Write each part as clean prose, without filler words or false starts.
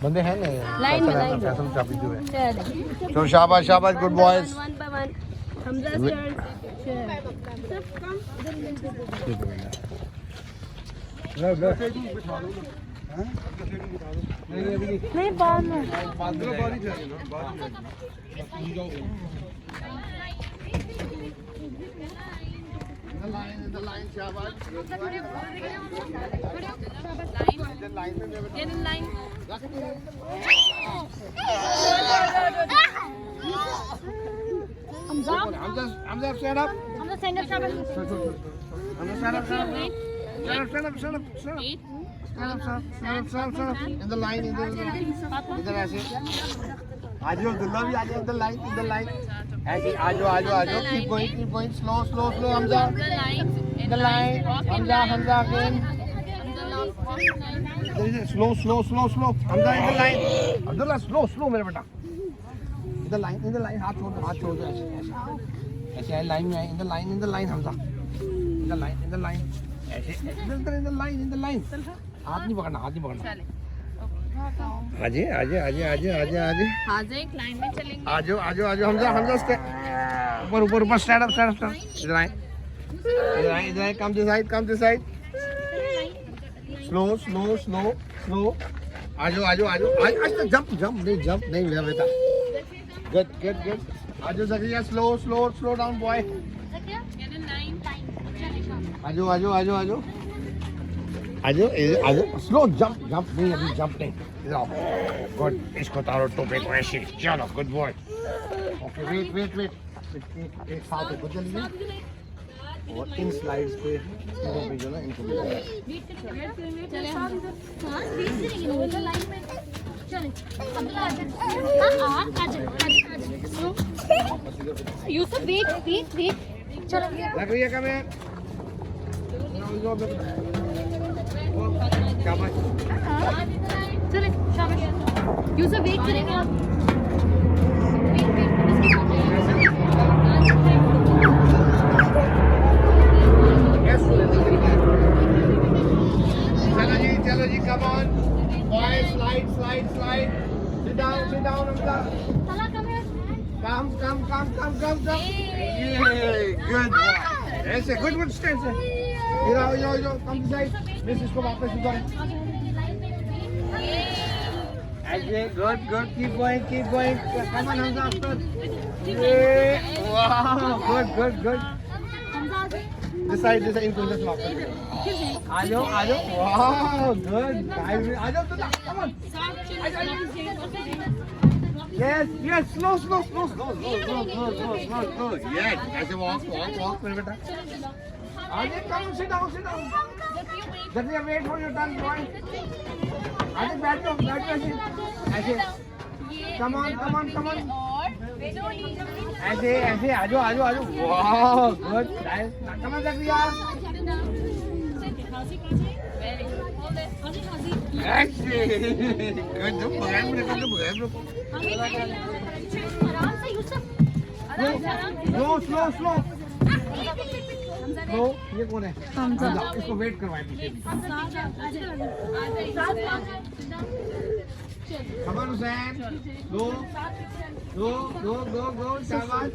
बंदे हैं नहीं लाइन में लाइन फैसल चाबी जो है चल तो शाबाश शाबाश good boys one by one Hamza sir सब कम नहीं बाद में Hamza, stand up. stand up Hamza, stand up. Stand up. In the line, इधर ऐसे. आजो दुल्ला भी आजो in the line. ऐसे आजो. Keep going. Slow. Hamza. In the line. Hamza again. Slow. Hamza in the line. Abdullah, slow मेरे बेटा. In the line. हाथ छोड़ दो ऐसे लाइन में in the line Hamza. In the line. ऐसे in the line. हाथ नहीं पकड़ना. आजे आज एक लाइन में चलेंगे आजो Hamza ऊपर stand up इधर आए come this side slow आजो आज जंप नहीं मेरा बेटा good आजो Zakariya slow down boy आजो स्लो जंप नहीं अभी जंप नहीं इधर गुड इसको तारो टोपे को ऐसे चलो गुड बॉय ओके वेट एक साथ को चलिए और इन स्लाइड्स पे इनको भेजो ना इनको भेजो चले हम हां बीच करेंगे लाइन में चले अब्दुल्ला आज यूसुफ वेट चलो लग रही है क्या मैं शाबाश चले शाबाश यूसुफ वेट करेंगे आप चलो जी come on boys slide sit down Hamza come yay good boy ऐसे good stand से इधर come this side मिस इसको वापस उधर ऐसे good keep going come on Hamza after wow good this side इनको इधर वापस आजो wow good guys आजो तो come on yes slow yes ऐसे walk मेरे बेटा आगे come sit down Zakariya wait for your turn boy आगे बैठो ऐसे come on ऐसे आजो wow good guys come on Zakariya ऐसे good जो बगैर में आराम से यूसुफ स्लो ये कौन है हमजा इसको वेट करवाए पीछे come on Hussain go शाबाश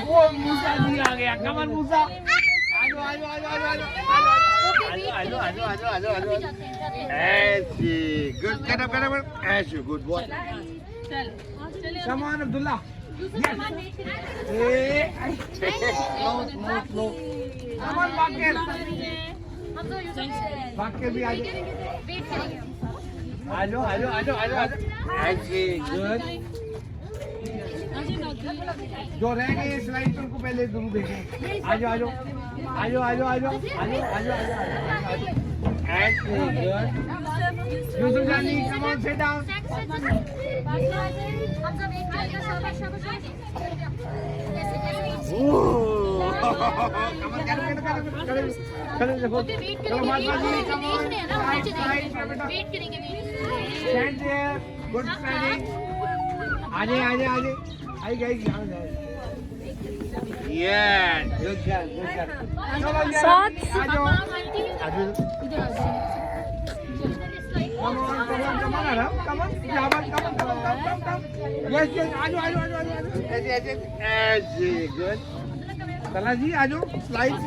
वो मूसा भी आ गया come on मूसा आजो ऐसे good get up ऐसे good boy come on Abdullah yes slow come on Bakir भी आजो ऐसे good जो रह गए स्लाइड उनको पहले जरूर देखें आजो ऐसे good यूसुफ जानी come on sit down आजे आई Yes, good girl, good girl. चलो ये साथ आ जाओ। आंटी आ जाओ। इधर आ जाओ Come on, Adam. Come on. Come. Yes, yes. आ जाओ। ऐसे, good. तला जी आ जाओ। Slide.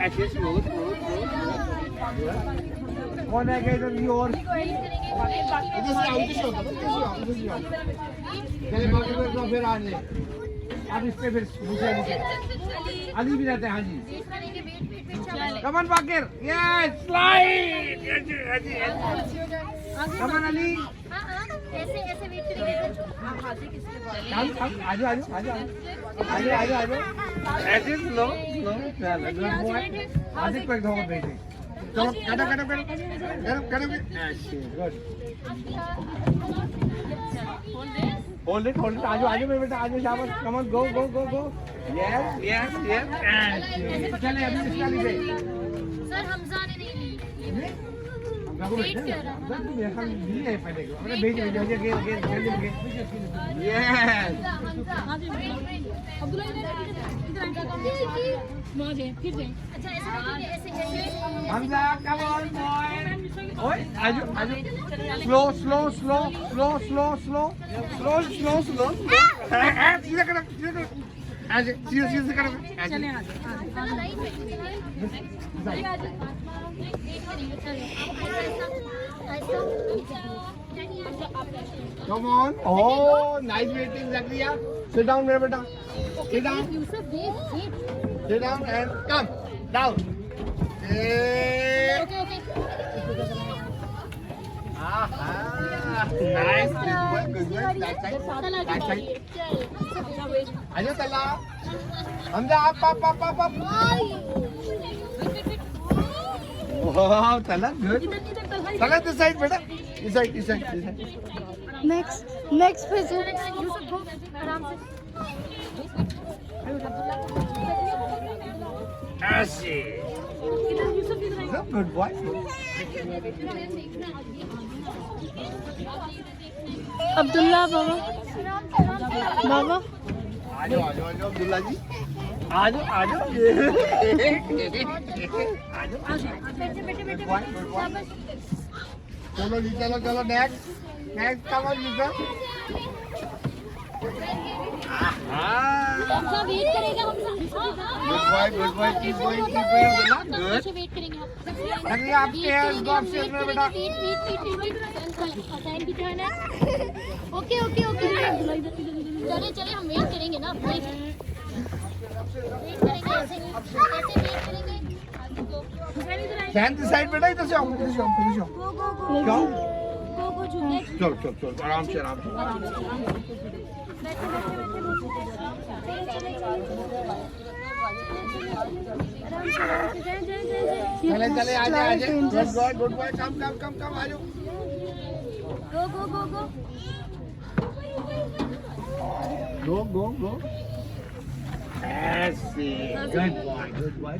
ऐसे smooth. कौन है इधर की और? इधर से आओ। चले बाकी को फिर आने। अब इस पे फिर दूसरे अली भी रहते हैं हाँ जी। Come on Bakir. Yes, slide. Come on Ali. ऐसे ऐसे वेट करेंगे Come. आ जाओ। ऐसे slow. Good boy. आदिक पे धोखा भेजे। चलो करो। ऐसे good. Hold it. आ जाओ मेरे बेटा आ जाओ शाबाश. Come on go. Yes. चले अभी इसका लीजिए. सर हमजा ने नहीं ली वेट कर रहा हूं ये खाली ली है पहले को अरे भेज गेम यस अब्दुल्ला इधर माजे फिर जाए अच्छा ऐसे हमजा कम ऑन बॉय ओए आजो स्लो सीधा करो ऐसे सीधा करो चले Come on. Oh, nice waiting, Zakriya. Sit down, मेरे बेटा. Sit down. Yusuf wait Sit down and come down. Okay Nice. Good. That side. आजो तला. हमजा up. Wow, तला good. तला this side बेटा. This side. नेक्स्ट पे जो यूसुफ गो आराम से ऐसे. Good boy. अब्दुल्ला बाबा आजो अब्दुल्ला जी. आजो. चलो next come on Yusuf. Hamza wait करेगा Good boy. Keep going. Good. Wait करेंगे हम अरे आपके हेयर्स गो अपस्टेयर्स में बेटा. वेट टाइम की टर्न है ओके चले हम वेट करेंगे ना वेट करेंगे ऐसे वेट करेंगे Stand this side बेटा इधर से आओ. गो चलो आराम से. चले आजा. Good boy. Come आजो. Go. ऐसे. Good boy.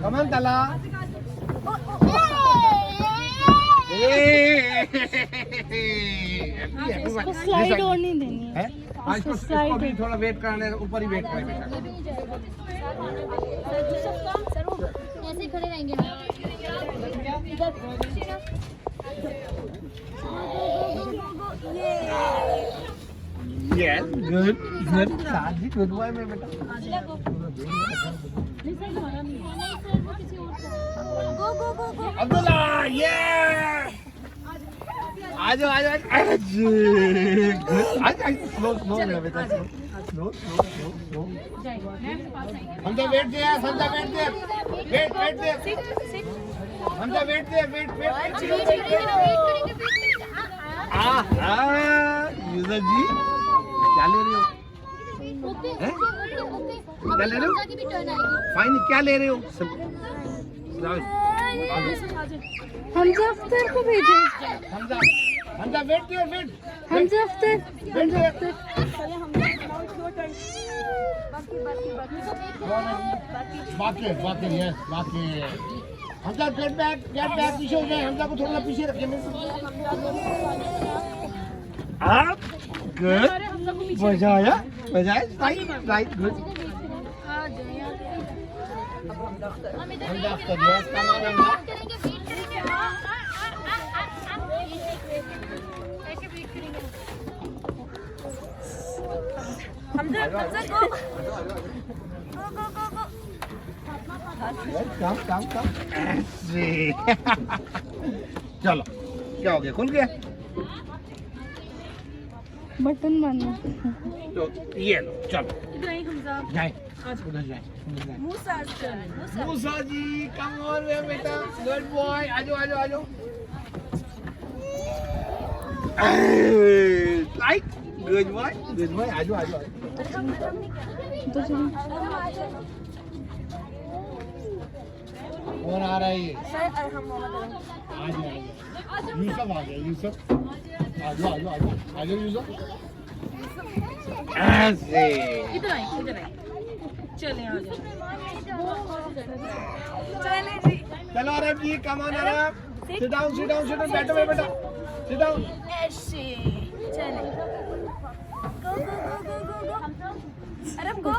Come on तला. इसको स्लाइड और नहीं देनी है आज को अभी थोड़ा वेट करने ऊपर ही वेट करें बेटा. ऐसे खड़े रहेंगे Yes, good. साजी good boy मेरे बेटा. अब्दुल्ला yeah. आजो. आज स्लो मेरा बेटा स्लो. हमजा वेट दे. वेट हमजा वेट दे. वेट यूजर जी क्या ले रहे हो? क्या ले रहे हो? फाइन क्या ले रहे हो? हमजा अख्तर को भेजें हमजा वेट. हमजा अख्तर बाकी yes बाकी. हमजा गेट बैक पीछे हो जाए, हमजा को थोड़ा पीछे रखिए मिस। आप गुड, मजा आया राइट गुड। हमजा कर दिया, कमाल हमजा। हमजा गो काम ऐसे। चलो क्या हो गया, खुल गया बटन मारना। तो ये लो चलो इधर आई हमजा जाए, उधर जाए। मूसा जी कम ऑन बेटा, गुड बॉय, आजो राइट गुड बॉय आजो तो चलो। कौन आ रहा है ये? यूसुफ आ गया, यूसुफ आजो यूसुफ ऐसे। इधर आई चले आ जाओ चलो Arab ji come on Arab, sit down बैठो बेटा, सिट डाउन। ऐसे चले अरब गो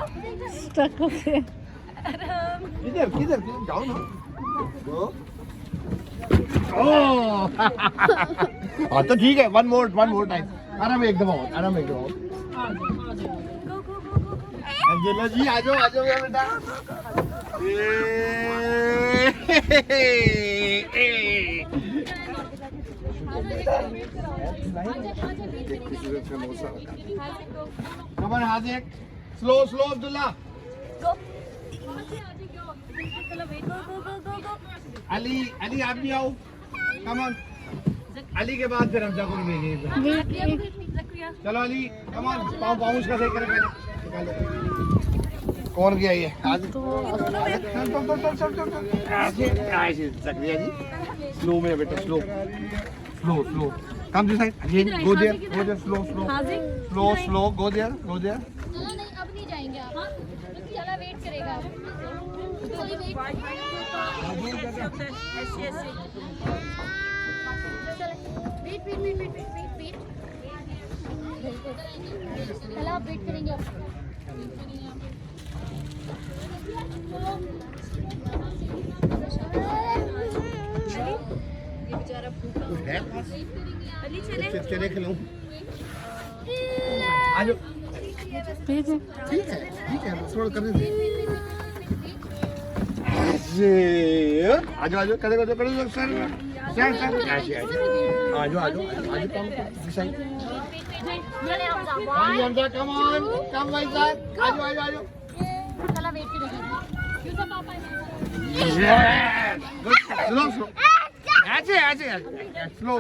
स्टक हो गए। किधर जाओ ना। ओह हाँ तो ठीक है, वन मोर टाइम। आराम एक दफा और। अंजला जी आजो बेटा। कमर हाजिर, स्लो अब्दुल्ला। अली आप भी आओ, कम ऑन। अली के बाद फिर हमजा को भेजिए। चलो अली कम ऑन, पाँव उसका सही करे पहले। कौन गया ये आज? ऐसे जकरिया जी स्लो में बेटा, slow come this side again, go there slow go there. नहीं अब नहीं जाएंगे आप। चला वेट करेगा कोई वेट चला आप वेट करेंगे आप। ये बेचारा भूखा अली चले खिलाऊं। आजो ठीक है थोड़ा करने दे। आजो करे सर आजो कम ऑन कम भाई साहब, आजो चला वेट करेगा पापा स्लो ऐसे स्लो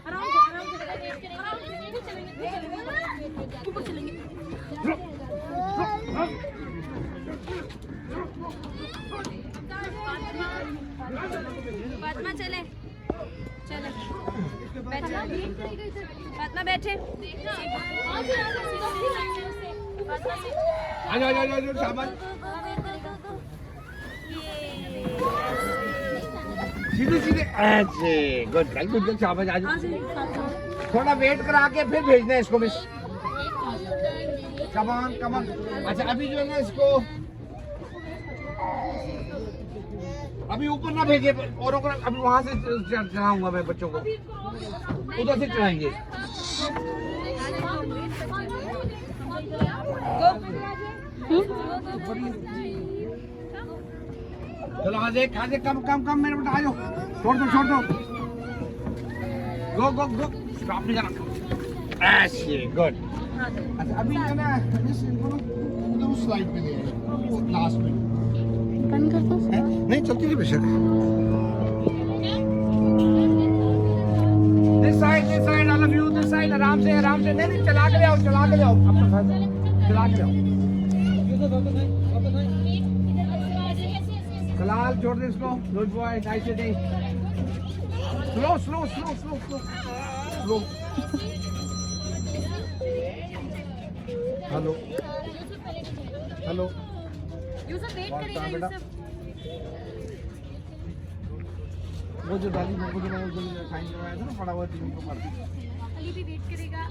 आराम से वेट करेंगे फातिमा चले फातिमा बैठे। आजो शाबाश, सीधे ऐसे गुड शाबाश। आजो थोड़ा वेट करा के फिर भेजना है इसको मिस। कम ऑन अच्छा अभी जो है ना इसको अभी ऊपर ना भेजे औरों को, अभी वहां से चढ़ाऊंगा मैं बच्चों को, उधर से चढ़ाएंगे। चलो आज कम मेरे बेटा, आजो छोड़ दो गो स्टॉप नहीं करना ऐसे गुड। अच्छा अभी जो ना उधर उस स्लाइड पे ले लास्ट में बंद कर दो। नहीं चलती थी बेशक। This side all of you, this side आराम से नहीं चला के ले आओ अपना चला के ले आओ। कलाल छोड़ दे इसको, good boy, nice hitting. Slow hello Yusuf wait करेगा यूसुफ। वो जो डाली वो जो मैंने साइन करवाया था ना पड़ा हुआ टीवी को पढ़ अली भी वेट करेगा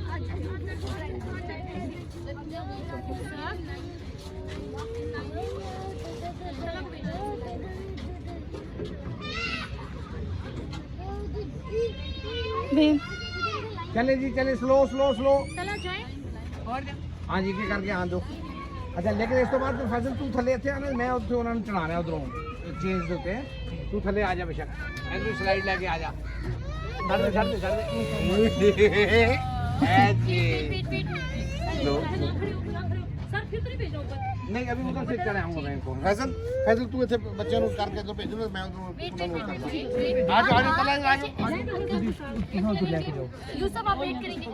बहन चले जी चले स्लो स्लो स्लो चला जाए और हाँ जी के करके हाँ दो अच्छा लेकिन इस तो बाद फैसल तू थले इतने आना मैं उत्थे उन्होंने चढ़ा रहा उधरों चेंज दे उत्ते तू थले आ जा बेशक इधर स्लाइड लेके आ जा चढ़ दे ऐसे लो सर फिर तो नहीं भेजना ऊपर नहीं अभी उधर से चढ़े आऊंगा मैं इनको फैसल फैसल तू इतने बच्चों को करके तो भेज दो मैं उधर आ जाओ चला आ जाओ तू लेके जाओ यूसुफ आप वेट करेंगे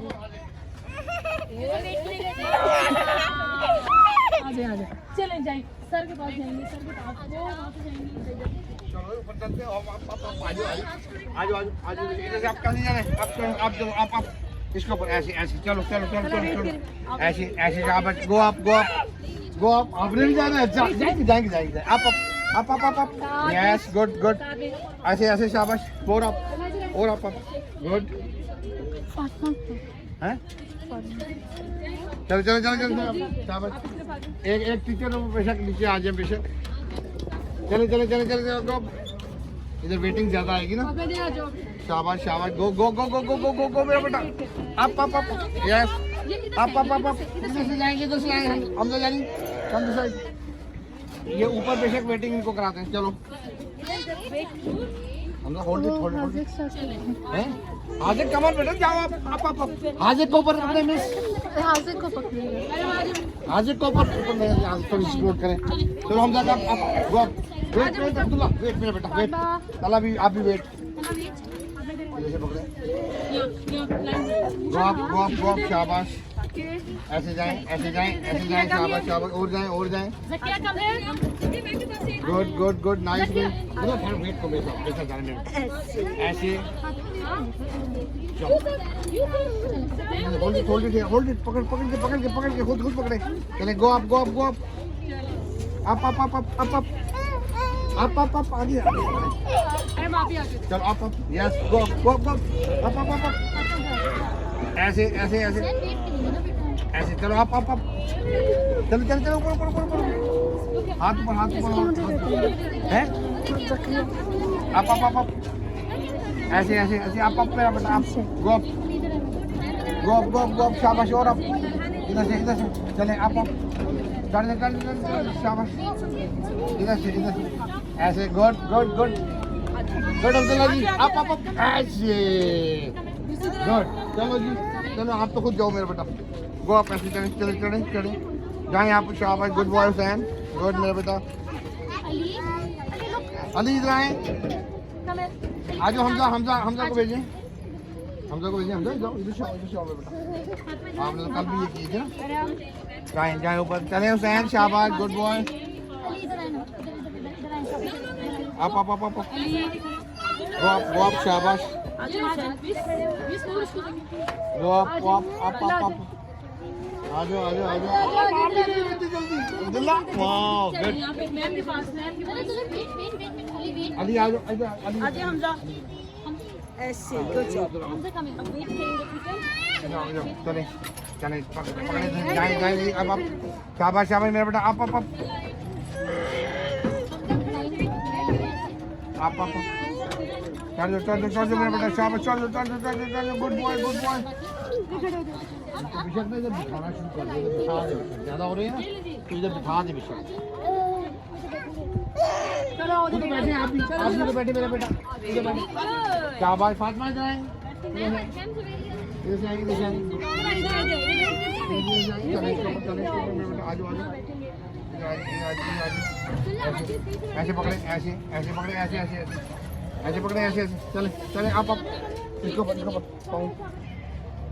वेट करेंगे आगे चले जाए सर के पास जाएंगे सर के पास वो वहां पे जाएंगे चलो ऊपर चलते हो आप आ जाओ इधर से आप कहीं जाना आप इसके ऊपर ऐसे ऐसे चलो चलो चलो चलो चलो ऐसे ऐसे आप गो अप आपने भी जाना है जाएंगे जाएंगे जाएंगे आप यस गुड गुड ऐसे ऐसे शाबाश और आप गुड हैं चलो चलो चलो चलो शाबाश एक टीचर बेशक नीचे आ जाए बेशक चलो चलो चलो चलो चलो इधर वेटिंग ज्यादा आएगी ना शाबाश शाबाश गो गो गो गो गो गो गो गो मेरा बेटा आप यस आप इधर से जाएंगे इधर से आएंगे हम तो जाएंगे कम टू साइड ये ऊपर बेशक वेटिंग इनको कराते हैं चलो हम तो होल्ड इट हैं हाजिर कमर बेटा जाओ आप हाजिर को ऊपर अपने मिस हाजिर को पकड़िएगा हाजिर को ऊपर ले थोड़ी सपोर्ट करें चलो हम जाकर आप गो वेट अब्दुल्ला वेट मेरा बेटा वेट तला भी आप भी वेट ऐसे पकड़े गो आप शाबाश ऐसे जाएं शाबाश और जाएं गुड नाइस वेट को बेटा जाने ऐसे होल्ड इट पकड़ के खुद पकड़े चले गो आप आगे चलो आप यस गो आप ऐसे चलो आप चलो ऊपर हाथ ऊपर हैं आप ऐसे आप मेरा बेटा आप गो शाबाश और आप इधर से चले आप कर शाबाश इधर से ऐसे गुड अब्दुल्ला जी आप ऐसे गुड चलो जी चलो आप तो खुद जाओ मेरा बेटा गो आप ऐसे चले जाएं आप शाबाश गुड बॉय हुसैन गुड मेरा बेटा अली इधर आए आज हमजा को भेजें जाओ इधर से आओ बेटा आपने तो कल भी ये किए थे ना जाएं ऊपर चले हुसैन शाबाश गुड बॉय आप गो आप शाबाश गो आप आ जाओ अब्दुल्ला वाओ गुड अली आ जाओ अली हमजा ऐसे चले पकड़े जाए अब आप शाबाश मेरा बेटा आप चल जाओ मेरा बेटा शाबाश चल गुड बॉय विशक ने जब बिठाना शुरू कर दिया बिठा दे ज़्यादा हो रही है ना तो इधर बिठा दे विशक तो बैठे आप भी तो बैठे मेरा बेटा इधर बैठे शाबाश फातिमा इधर आए इधर से आएंगे ऐसे पकड़े ऐसे चले आप इसको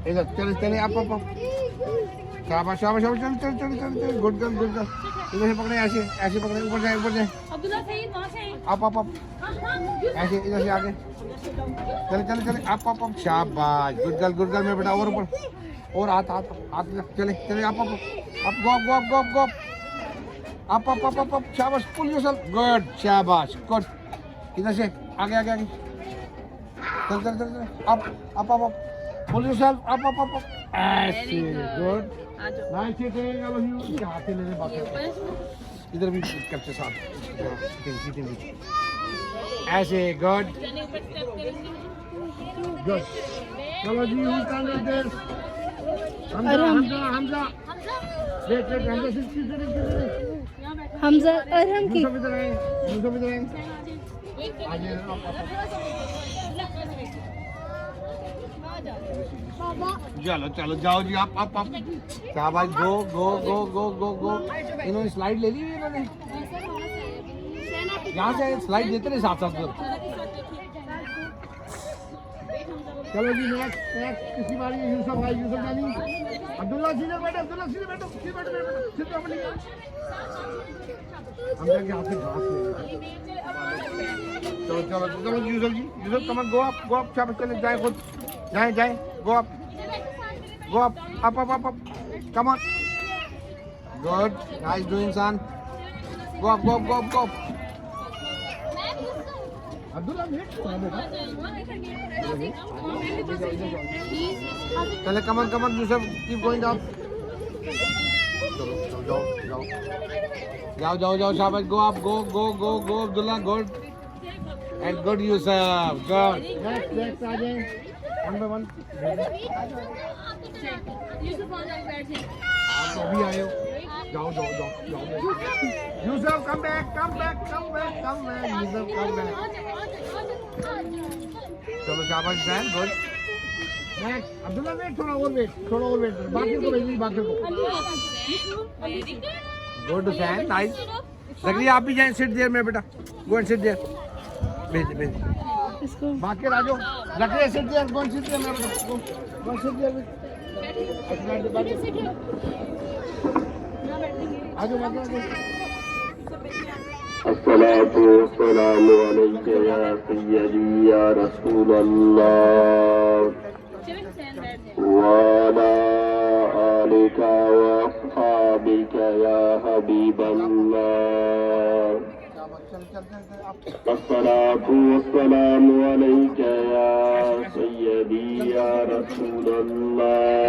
इधर चले आप शाबाश चल गुड गर्ल इधर से पकड़े ऐसे पकड़े ऊपर जाए अब्दुल्ला सईद वहां से आप ऐसे इधर से आगे चले आप शाबाश गुड गर्ल मेरे बेटा और ऊपर और हाथ चले आप गो आप शाबाश पुल योरसेल्फ गुड शाबाश गुड इधर से आगे चल चल चल up up up pull yourself up up up ऐसे good nice sitting I love you हाथ से लेने बात इधर भी कैप्चर साथ सिटिंग ऐसे गुड गुड चलो जी who can do this Hamza wait Hamza sit Hamza Arham की इधर आए आगे चलो चलो जाओ जी आप क्या भाई गो गो गो गो गो गो इन्होंने स्लाइड ले ली इन्होंने यहाँ से स्लाइड देते रहे साथ साथ चलो जी नेक्स्ट किसी बारी यूसुफ भाई यूसुफ जानी अब्दुल्ला सीधे बैठो सीधे अपनी हम जाके हाथ से घास ले चलो चलो चलो यूसुफ कम गो अप शाबाश चले जाए खुद जाए गो up come on good nice doing son go up Abdullah wait चले come on Yusuf keep going up जाओ शाबाश go up go Abdullah good and good Yusuf good next Ajay one by one आप अभी आए हो जाओ Yusuf come back Yusuf come back चलो शाबाश फैन गुड नेक्स्ट अब्दुल्ला वेट थोड़ा और वेट बाकी को भेज दी बाकी को गुड फैन नाइस जगरिया आप भी जाएं सिट देयर में बेटा गो एंड सिट देयर भेज इसको बाकी राजो जगरिया sit there go and sit there में बेटा गो सिट देयर अस्सलातु वस्सलामु अलैका या सय्यदी या रसूलल्लाह व अला आलिका व अस्हाबिका या हबीबल्लाह अस्सलातु वस्सलामु अलैका या सय्यदी या रसूलल्लाह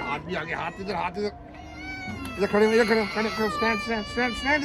हाथ भी आगे हाथ इधर खड़े स्टैंड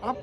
up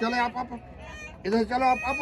चले आप इधर चलो आप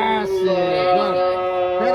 ऐसे फिर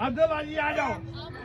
अब्दुल भाई आ जाओ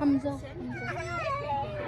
हमजा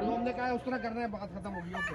हमने कहा उस तरह करना है बात खत्म हो गई ओके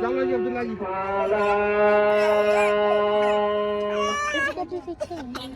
चलो जी अब्दुल्ला जी इसका जैसे अच्छा है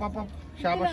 आप शाबाश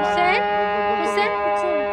हुसैन हुसैन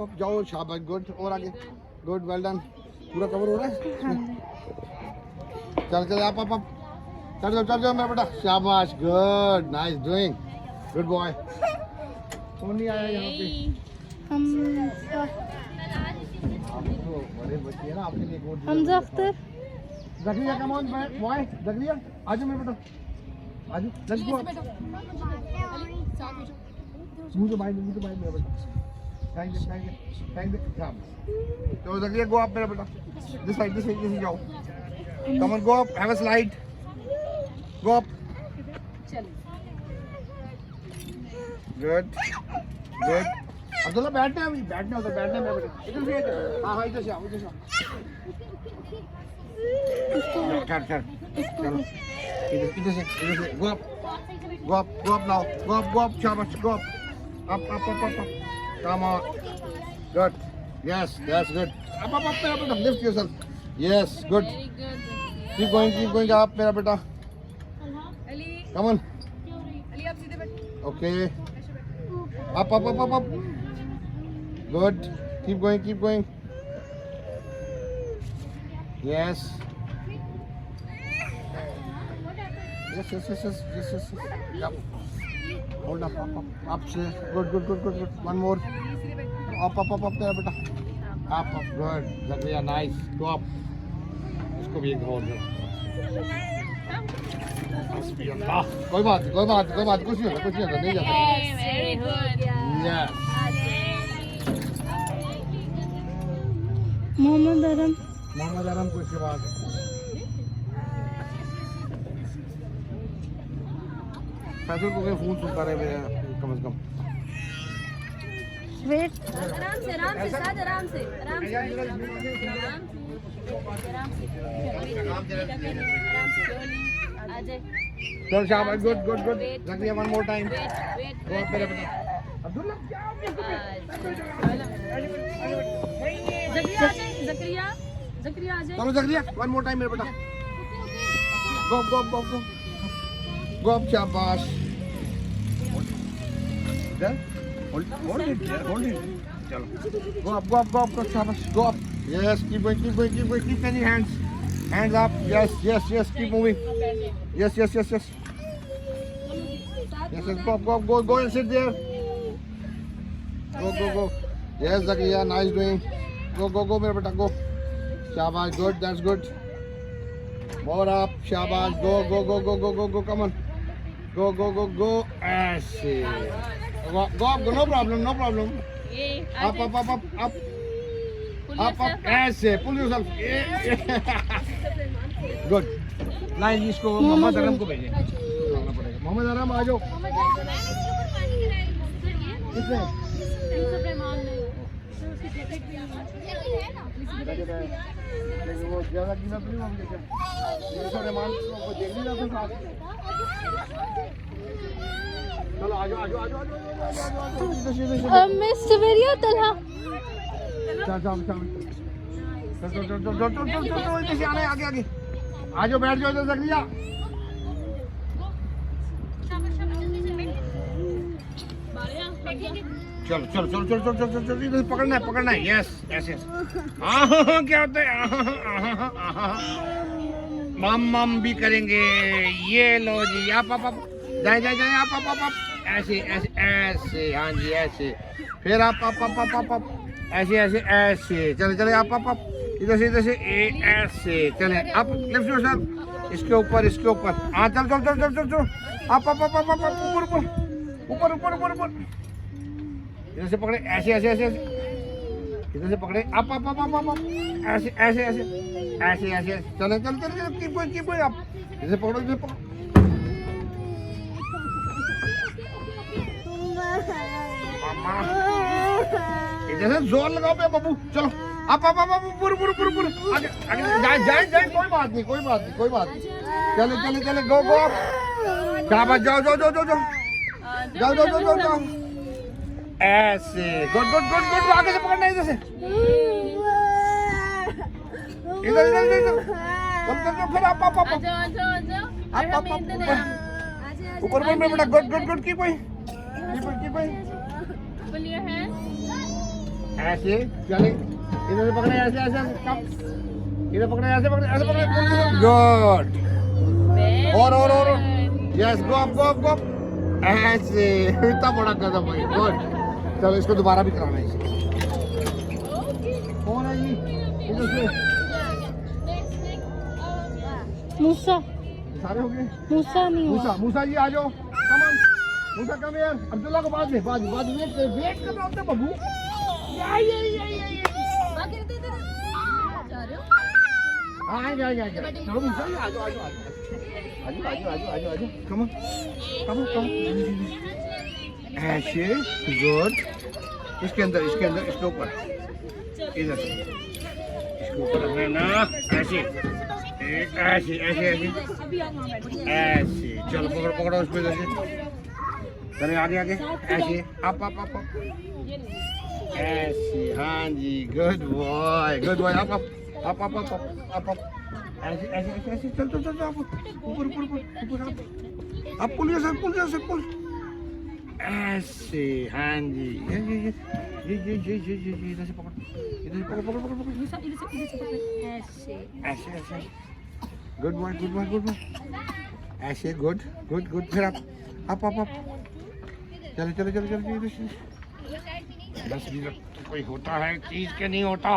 आप जाओ शाबाश गुड और आगे गुड वेल डन पूरा कवर हो रहा है चल आप चल जाओ मेरा बेटा शाबाश good nice doing good boy कौन नहीं आया यहाँ पे हमजा आप तो बड़े बच्चे हैं ना आपके लिए गोद हमजा अख्तर जकरिया कम ऑन बॉय जकरिया आजो मेरा बेटा आजो लेट्स गो मुझे बाइंड मेरा बेटा थैंक यू काम तो जकरिया गो आप मेरा बेटा दिस साइड जाओ कम on go up have a slide go up good Abdullah बैठना है उधर बैठना है मेरा बेटा इधर से हां इधर से आओ कर चलो इधर से go up now go up शाबाश go up come on good yes that's good up मेरा बेटा lift yourself yes good keep going up मेरा बेटा come on okay up good keep going yes yep hold up say good one more up मेरा बेटा up good Zakriya nice go up इसको भी एक और दो कोई बात कुछ नहीं होता नहीं जाता वेरी गुड yes मोहम्मद आरम को इसके बाद फैसल को फोन सुनता रहे मेरे कम से कम वेट आराम से साथ आराम से चल शाबाश गुड जकरिया one more time wait go up मेरा बेटा अब्दुल्ला जकरिया आ जाए चलो जकरिया वन मोर टाइम मेरा बेटा गो अप शाबाश hold it चलो go up शाबाश go up yes keep going keep any hands up yes keep moving yes go and sit there go yes Zakriya nice doing go मेरा बेटा go शाबाश good that's good more up शाबाश go come on go ऐसे go up no problem up ऐसे pull yourself good line इसको मोहम्मद आरम को भेजें मोहम्मद आरम आ जाओ किसने वो ज्यादा कीमत नहीं होगी ये रहमान को देख नहीं रहा था चलो आ जाओ मिस्टर वेरिया तलहा चल इधर आने आगे आ जाओ बैठ जाओ इधर जकरिया चल इधर पकड़ना है यस क्या होता है मम भी करेंगे ये लो जी आप जाए आप ऐसे हाँ जी ऐसे फिर आप ऐसे चले आप इधर से ऐसे चले आप लिफ्ट योरसेल्फ इसके ऊपर हाँ चल आप ऊपर इधर से पकड़े ऐसे इधर से पकड़े आप ऐसे चले कीप गोइंग आप इधर से पकड़ो इधर से जोर लगाओ पे बाबू चलो आप पूरे आगे जाए कोई बात नहीं चले गो आप शाबाश जाओ ऐसे गुड आगे से पकड़ना इधर से इधर फिर आप ऊपर में बेटा गुड कीप गोइंग ऐसे चले इधर से पकड़े ऐसे गुड और यस गो अप ऐसे इतना बड़ा कदम भाई गुड चलो इसको दोबारा भी कराना है इसे कौन है ये इधर से मूसा सारे हो गए मूसा नहीं हुआ मूसा जी आ जाओ कम ऑन मूसा कम यार अब्दुल्ला को बाद में वेट कर रहा होता बबू ये आ चलो मूसा जी आ जाओ कम ऑन ऐसे गुड इसके अंदर इसके ऊपर इधर इसके ऊपर रहना ऐसे चलो पकड़ो उस पे जैसे चलो आगे ऐसे अप ऐसे हाँ जी गुड बॉय अप ऐसे चल आप ऊपर आप पुल ऐसे हाँ जी ये इधर से पकड़ ऐसे गुड बॉय ऐसे गुड फिर आप चलो बस कोई होता है चीज के नहीं होता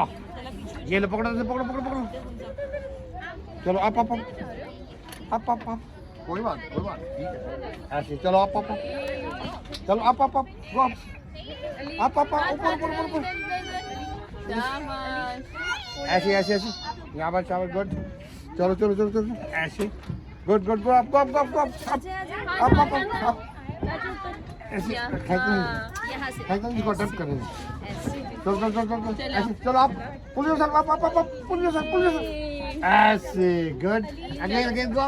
ये लो पकड़ो चलो आप कोई बात ठीक है ऐसे चलो आप चलो आप गो आप ऊपर ऐसे यहाँ पर चावल गुड चलो ऐसे गुड आप ऐसे इसको अटेम्प्ट करेंगे चलो चलो आप पुल ऐसे गुड अगेन गो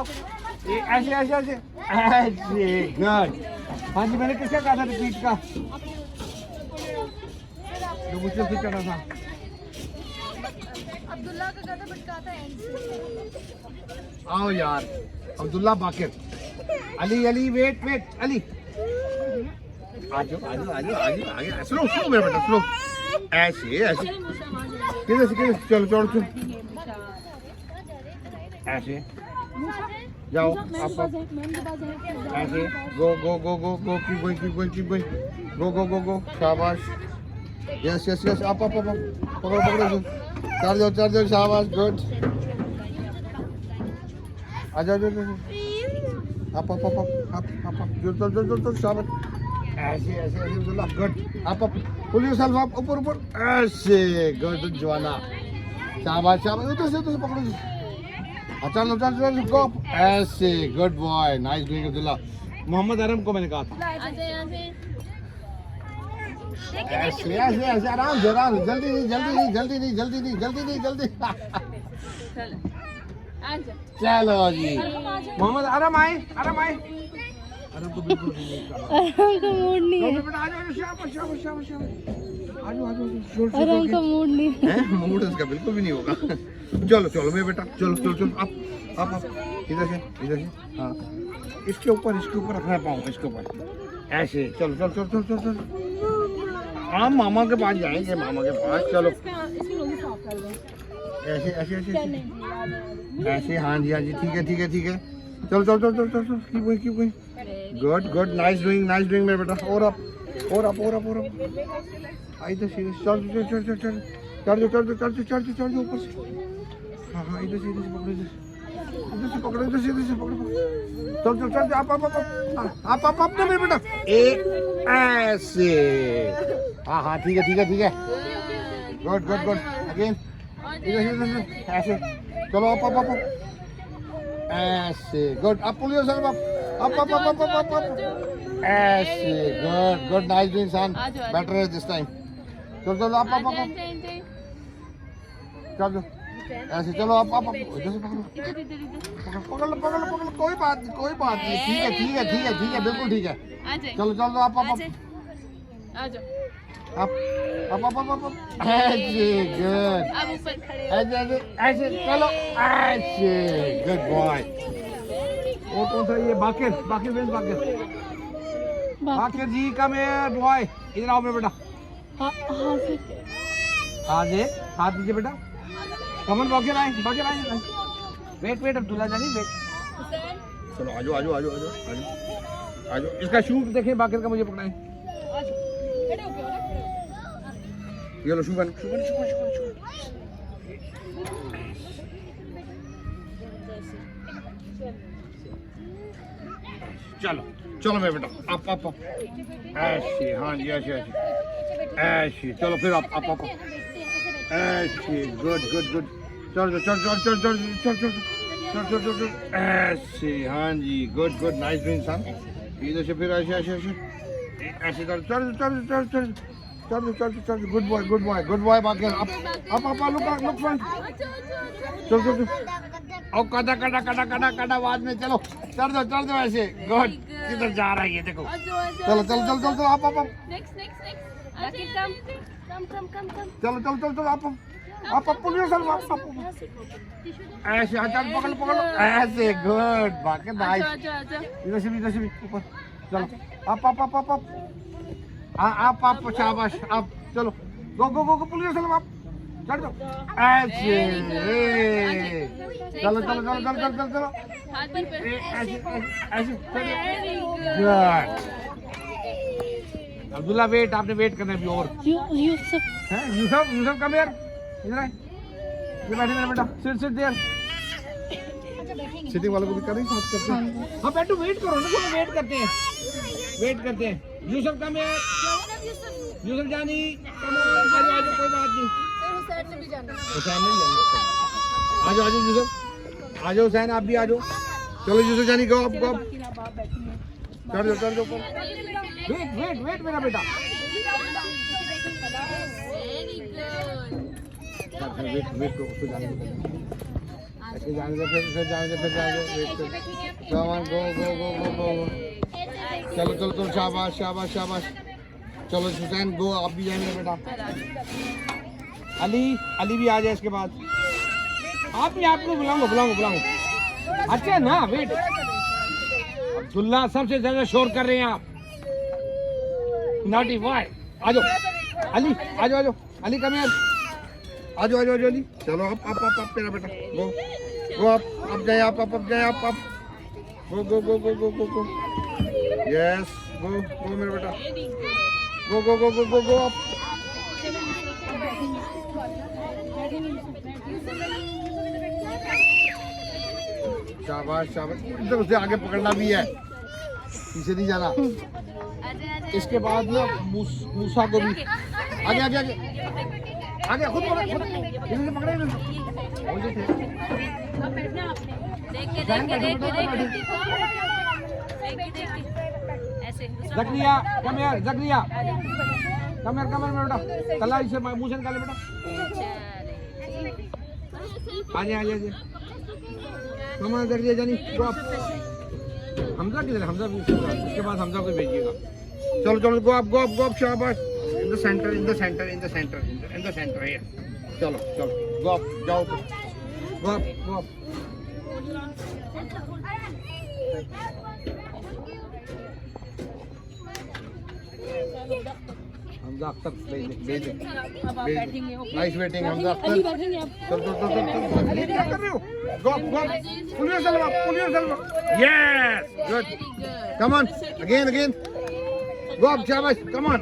ऐसे गुड हाँ जी मैंने किसका कहा था रिपीट का जो मुझसे फिर करना था अब्दुल्ला का कहता भटकाता है आओ यार अब्दुल्ला बाकिर अली वेट अली आजो स्लो मेरा बेटा स्लो ऐसे किधर से चलो ऐसे जाओ आप ऐसे गो keep going go शाबाश यस आप पकड़ो चार जाओ शाबाश गुड आ जाओ आप जो शाबाश ऐसे गुड आप पुल योरसेल्फ आप ऊपर ऐसे गुड जवाना शाबाश उधर से पकड़ो चलो गो ऐसे good boy nice doing Abdullah Mohammad Aram को मैंने कहा था ऐसे आराम से जल्दी नहीं चलो जी मोहम्मद अरम आए अरम तो बिल्कुल मूड नहीं है आराम का मूड नहीं है मूड इसका बिल्कुल भी नहीं होगा चलो मेरे बेटा चलो आप इधर से हाँ इसके ऊपर रखना पाऊँ इसके ऊपर ऐसे चलो हम मामा के पास जाएंगे चलो ऐसे हाँ जी ठीक है चलो keep going good nice doing मेरे बेटा और आप इधर से चढ़ जाओ ऊपर से हाँ इधर से पकड़ो इधर से चल आप ना मेरे बेटा ऐसे हाँ ठीक है गुड अगेन इधर ऐसे चलो आप ऐसे गुड आप पुल योरसेल्फ आप ऐसे good nice doing son better this time चलो आप चलो ऐसे चलो आप इधर से पकड़ो कोई बात नहीं ठीक है बिल्कुल ठीक है चलो आप ऐसे गुड ऐसे चलो ऐसे गुड बॉय और कौन सा ये बाकिर जी का मेरे बॉय इधर आओ मेरे बेटा हाथ दीजिए बेटा कमन बाकिर आए वेट अब्दुल्ला जानी वेट चलो आजो आजो आजो आजो आजो आजो। इसका शू देखें, बाकी का मुझे पकड़ाएं। ये लो शू बन, शू बन, शू बन, शू बन, शू बन। चलो चलो मेरे बेटा, आप ऐसे, हाँ जी ऐसे ऐसे ऐसे। चलो फिर आप ऐसे, गुड गुड गुड। चलो चल चल चल चल चल चल चल चल चल ऐसे, हाँ जी गुड गुड, नाइस डूइंग सन। इधर से फिर ऐसे ऐसे ऐसे ऐसे चल चल चल चल चल चल चल चल। Good boy good boy good boy. बाकी आप लुक फ्रंट। चल चल चल। और कदा कदा कदा कदा कदा बाद में। चलो चल दो ऐसे। गुड। किधर जा रहा है ये देखो। चलो चल चल चल चल आप नेक्स्ट नेक्स्ट नेक्स्ट आगे कम चलो चल चल चल आप पुलिस वाले ऐसे हाथ पकड़ पकड़ ऐसे। गुड बाकी नाइस। इधर से भी ऊपर। चलो आप शाबाश। आप चलो गो गो गो पुलिस वाले आप चढ़ जाओ ऐसे। चलो चलो चलो चलो चलो चलो चलो हाथ पर ऐसे ऐसे। गुड अब्दुल्ला वेट, आपने वेट करना है अभी और। यूसुफ हैं यूसुफ कम यार, इधर आए। ये बैठे मेरा बेटा, सिट देयर। सिटिंग वालों को भी करें साथ करते हैं। हाँ बैठो, वेट करो ना, सब वेट करते हैं यूसुफ कम यार, यूसुफ जानी कम ऑन, आजो कोई बात नहीं। हुसैन नहीं जाना। आजो यूसुफ, आजो हुसैन आप भी आजो। चलो यूसुफ जानी गो आप चढ़ जाओ। वेट मेरा बेटा। वेट को फिर जाने दो, फिर जाने दो। वेट कर। गो चलो शाबाश। चलो हुसैन गो, आप भी जाए मेरा बेटा। अली भी आ जाए इसके बाद। आप भी आपको बुलाऊंगा। अच्छा ना वेट। अब्दुल्ला सबसे ज्यादा शोर कर रहे हैं आप। Naughty boy. आजो अली, आजो अली कम यार। आजो अली। चलो आप मेरा बेटा गो आप जाए आप गो। यस गो मेरा बेटा गो आप। शाबाश। इधर उसे आगे पकड़ना भी है, पीछे नहीं जाना। इसके बाद ना मूसा को भी आगे खुद पकड़े। जकरिया कम यार, कम यार बेटा। कला इसे मुंह से निकाले बेटा। आजा कमाल जकरिया जानी। हमजा किधर? हमजा भी उसके बाद हमजा को भेजिएगा। चलो गो आप शाबाश। इन द सेंटर है। चलो गो आप जाओ। गो आप हमजा अख्तर भेज। Nice waiting Hamza Akhtar. चल क्या कर रहे हो? गो पुलिस वाला। Yes good. Come on again. Go up शाबाश। कम ऑन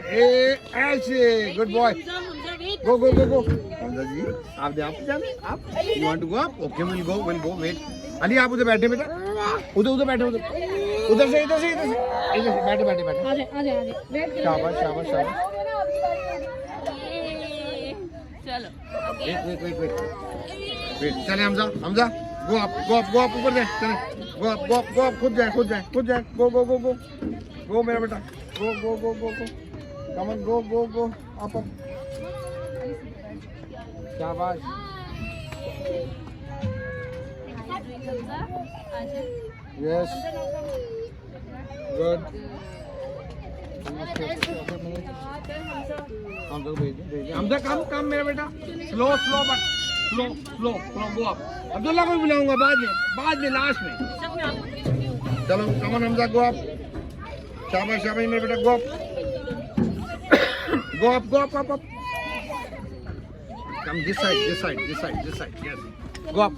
ऐसे। Good boy. Go Hamza ji आप जाने। आप you want to go up? Okay will go wait. Ali आप उधर बैठे बेटा, उधर बैठे। उधर से बैठे। आजा वेट शाबाश। चलो वेट। चले हमजा गो अप ऊपर जाए। चले गो अप खुद जाए। गो मेरा बेटा go come on go up. शाबाश। Yes good. हमजा काम मेरा बेटा। Slow go up. अब्दुल्ला को भी बुलाऊंगा बाद में लास्ट में। चलो come on Hamza go up. शाबाश मेरे बेटा go up. Come this side. Yes go up.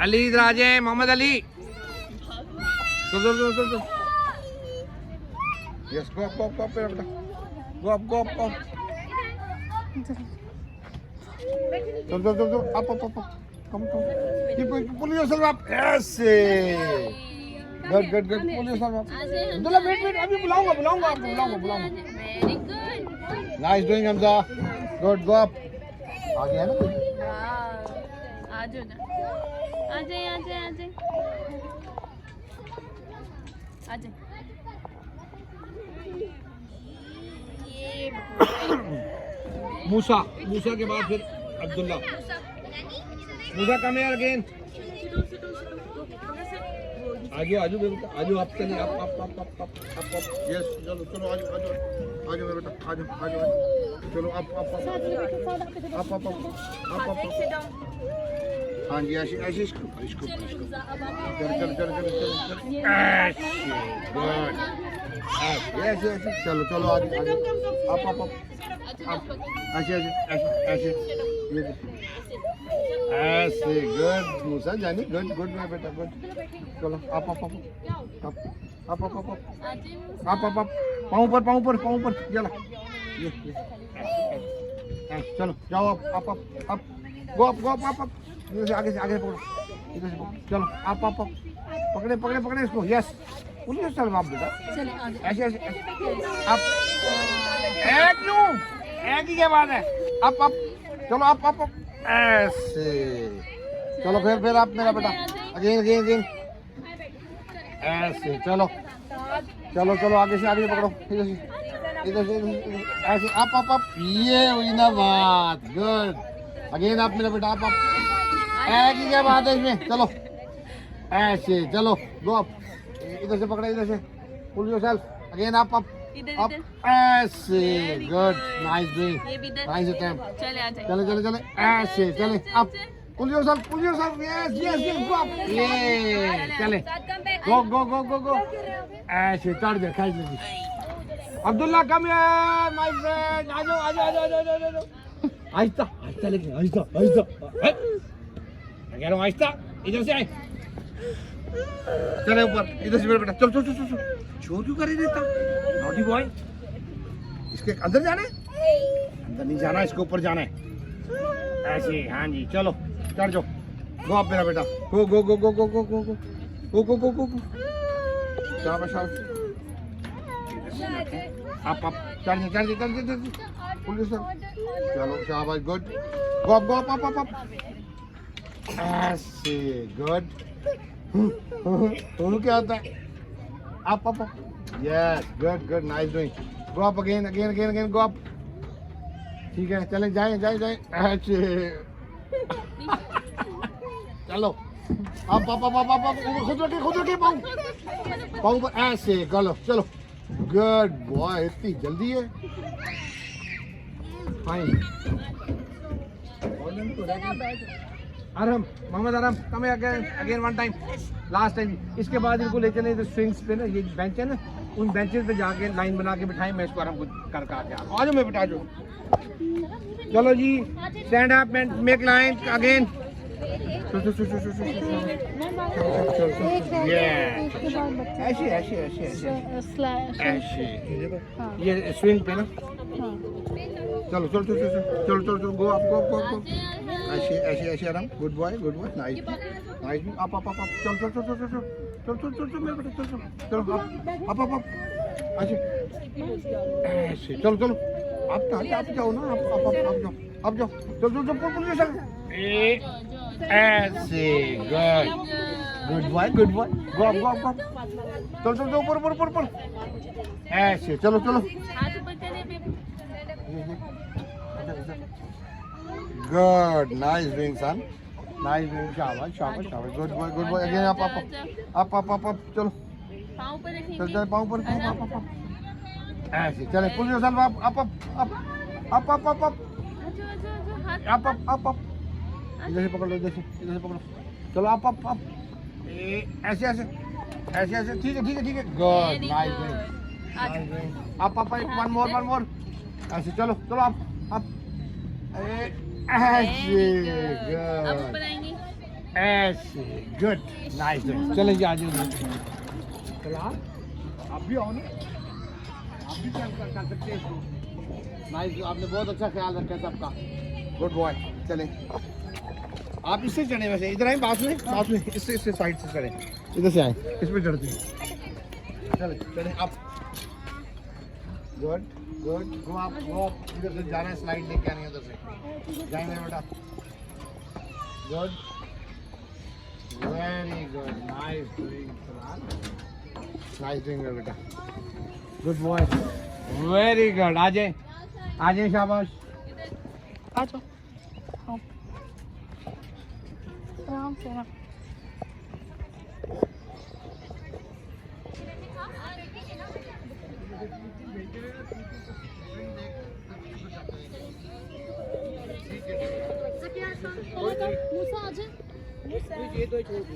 Ali इधर आ जाए, मोहम्मद अली। चलो चलो चलो चलो यस गो अप मेरा बेटा गो अप चलो चलो चलो up come pull yourself up ऐसे good pull yourself up Abdullah wait अभी बुलाऊंगा आपको बुलाऊंगा very good nice doing Hamza good go up आ गया ना आ जाओ ना आ जाए मूसा के बाद फिर अब्दुल्ला मूसा कम हियर अगेन आजो आप चलिए आप यस चलो आजो मेरे बेटा आजो चलो आप हाँ जी ऐसे इसको चलो ऐसे चलो आजो आप ऐसे गुड मूसा जानी गुड मेरा बेटा गुड चलो आप पाँव पर चलो ये चलो जाओ आप गो अप इधर से आगे पकड़ो इधर से पकड़ो चलो आप पकड़े इसको यस पुलिस चलो आप बेटा ऐसे आप एक ही के बाद है आप चलो आप ऐसे चलो फिर आप मेरा बेटा अगेन ऐसे चलो आगे से पकड़ो इधर से ऐसे आप ये हुई ना बात गुड अगेन आप मेरा बेटा आप एक ही क्या बात है इसमें चलो ऐसे चलो गो अप इधर से पकड़े इधर से पुल योरसेल्फ अगेन आप ऐसे good nice doing nice attempt चले ऐसे चले up pull yourself yes go up ये चले गो ऐसे चढ़ जा खाई लीजिए Abdullah come here my friend आ जाओ आहिस्ता लेकिन आहिस्ता मैं कह रहा हूँ आहिस्ता इधर से आए चले ऊपर इधर से मेरा बेटा चल क्यों कर रही रहता नॉटी बॉय इसके अंदर जाना है अंदर नहीं जाना इसके ऊपर जाना है ऐसे हाँ जी चलो चढ़ जाओ गो आप मेरा बेटा गो शाबाश आप चढ़ पुलिस चलो शाबाश गुड गो अप ऐसे गुड क्या होता है up yes good nice doing go up again go up ठीक है चलें जाए ऐसे चलो अप खुद रखे पाँव पर ऐसे चलो गुड बॉय इतनी जल्दी है फाइन मोहम्मद आराम come again one time last time इसके बाद इनको ले चले स्विंग्स पे ना ये बेंच है ना उन बेंचेस पे जाके लाइन बना के बिठाएं मैं इसको आराम करके आ जाओ मैं बिठा जाओ चलो जी stand up and make line again ऐसे ये स्विंग पे ना चलो गो अप ऐसे आराम गुड बॉय नाइस अप चल मेरे बेटे चलो अप ऐसे चलो आप जाओ ना आप जाओ चलो ऐसे गुड बॉय गो अप चलो ऊपर ऐसे चलो गुड नाइस डूइंग सन नाइस डूइंग शाबाश गुड बॉय अगेन अप चलो चल पाँव पर ऐसे चले पुल योरसेल्फ अप इधर से पकड़ लो चलो अप ऐसे ठीक है good nice up one more ऐसे चलो अप ऐसे गुड नाइस चले जी आ जाओ फिलहाल आप भी आओ ना, आप भी कर सकते हैं इसको। नाइस, आपने बहुत अच्छा ख्याल रखा है सबका, गुड बॉय। चले आप इससे चढ़े, वैसे इधर आए, पास में इससे साइड से चढ़े, इधर से आए, इस पे चढ़ते हैं। चले चले आप, गुड गुड, गो आप इधर से जाना है, स्लाइड लेके आनी है उधर से, जाएंगे बेटा। Good, very good, nice doing, nice doing बेटा, गुड बॉय, वेरी गुड। आ जाए, शाबाश। आ जाओ, हाँ। आराम से ना। मूसा आ जाए, ये दो छोड़ दो,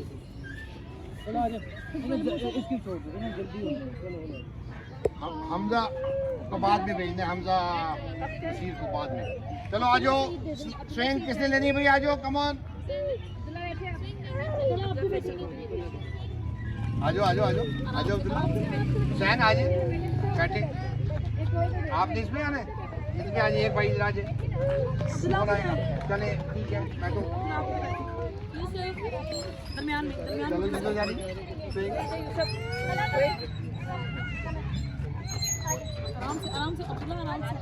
चलो आ जाओ, इसकी छोड़ दो, जल्दी हो जाए, चलो। हमजा को बाद में भेजना, हमजा तस्वीर को बाद में। चलो आ जाओ, स्विंग किसने लेनी है भाई, आ जाओ, कम ऑन, आ जाओ सैन, आ जाए, बैठे। आपने इसमें आना है, इसमें आ जाइए, एक भाई इधर आ जाए, चले ठीक है, बैठो। दरमियान में, चलो चलो जानी, आराम से अब्दुल्ला, आराम से।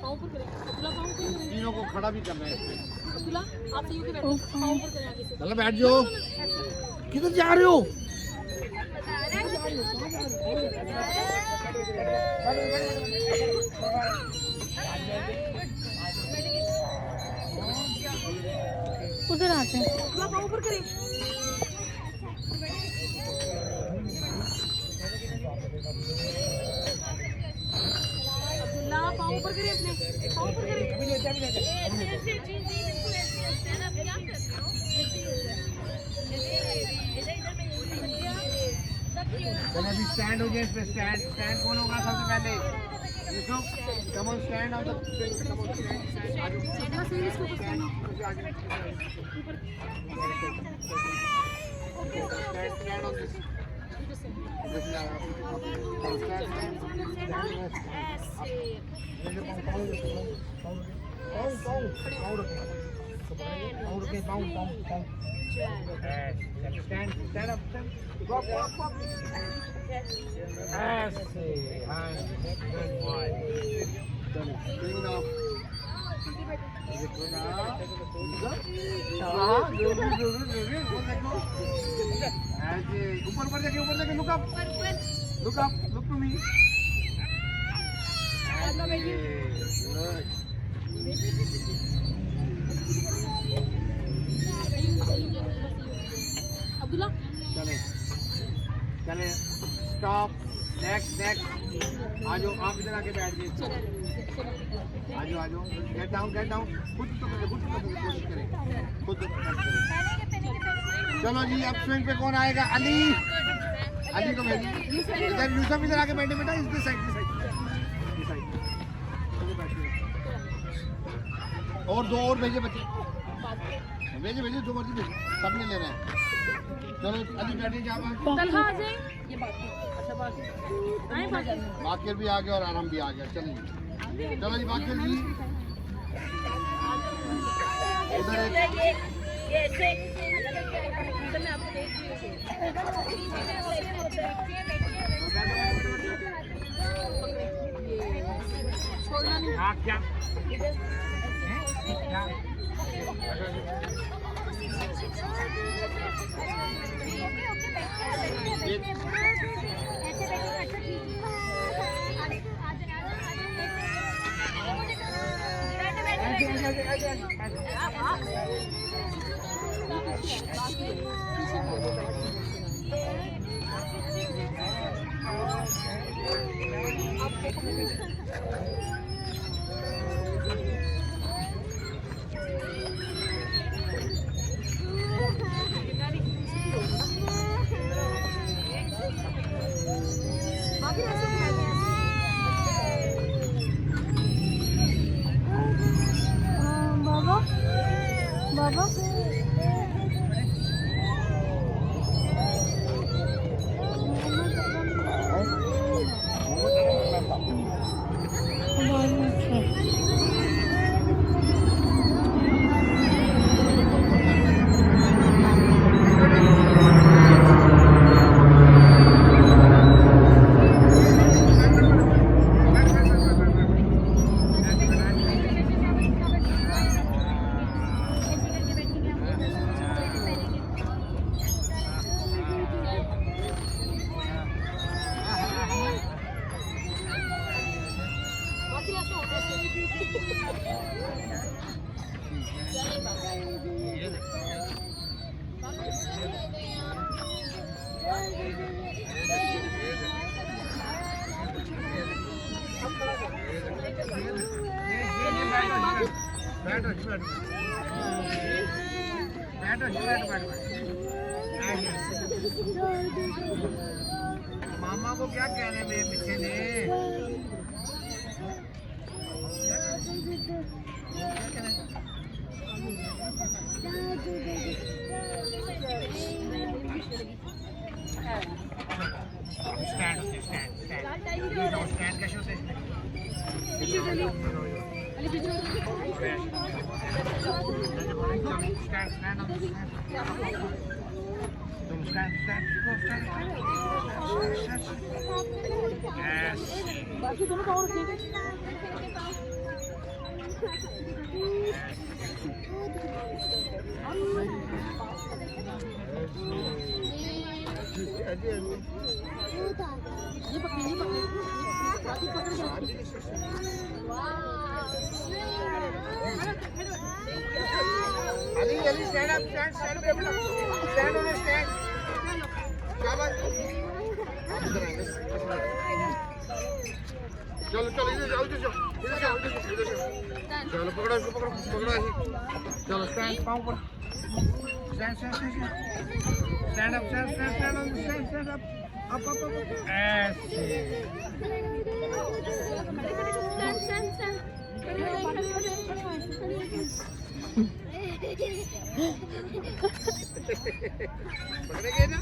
पाँव पर करें, अब्दुल्ला पाँव पर करें, तीनों को खड़ा भी करना है इसमें। अब्दुल्ला आप सही होके बैठो, पाँव पर करें आगे से। चलो बैठ जाओ, किधर जा रहे हो? उधर आते हैं। अब्दुल्ला पाँव पर करें, अब्दुल्ला पाँव पर करें, अपने पाँव पर करें। चलो अभी स्टैंड हो जाए, इस पे स्टैंड कौन होगा सबसे पहले? Yusuf, come on stand on the, come on stand, आ जाओ। सीधा से इसको ऊपर करना। Stand on this, stand up, go up. ऐसे, हाँ, good boy. चलो, bring it up. हाँ, good. ऐसे, ऊपर जाके, look up, look to me. Abdullah चले, स्टॉप, नेक्स्ट, आ जाओ, आप इधर आके बैठ जाइए, आ जाओ, गेट डाउन, खुद तो कोशिश करें, चलो जी, अब स्विंग पे कौन आएगा? अली को भेजिए, इधर यूसुफ इधर आके बैठे बेटा, इस साइड, और दो और भेजे बच्चे, भेजे जो मर्जी भेजे, सबने लेना है। चलो अली बैठे, तलहा आ जाए, ये बात अच्छा बात आए बात, बाकिर भी आ गया और आराम भी आ गया। चलो जी बाकिर जी, छोड़ना नहीं। हाँ क्या मामा को क्या कह रहे हैं मेरे पीछे ने? स्टैंड होते स्टैंड स्टैंड कैसे होते हैं? बाकी दोनों पावर ठीक है। ये पकड़ी बाकी पकड़ के Ali, stand up, stand on a stand. शाबाश। चलो इधर जाओ चलो पकड़ो इसको पकड़ो ऐसे चलो स्टैंड पाँव पर स्टैंड अप ऐसे पकड़ेंगे ना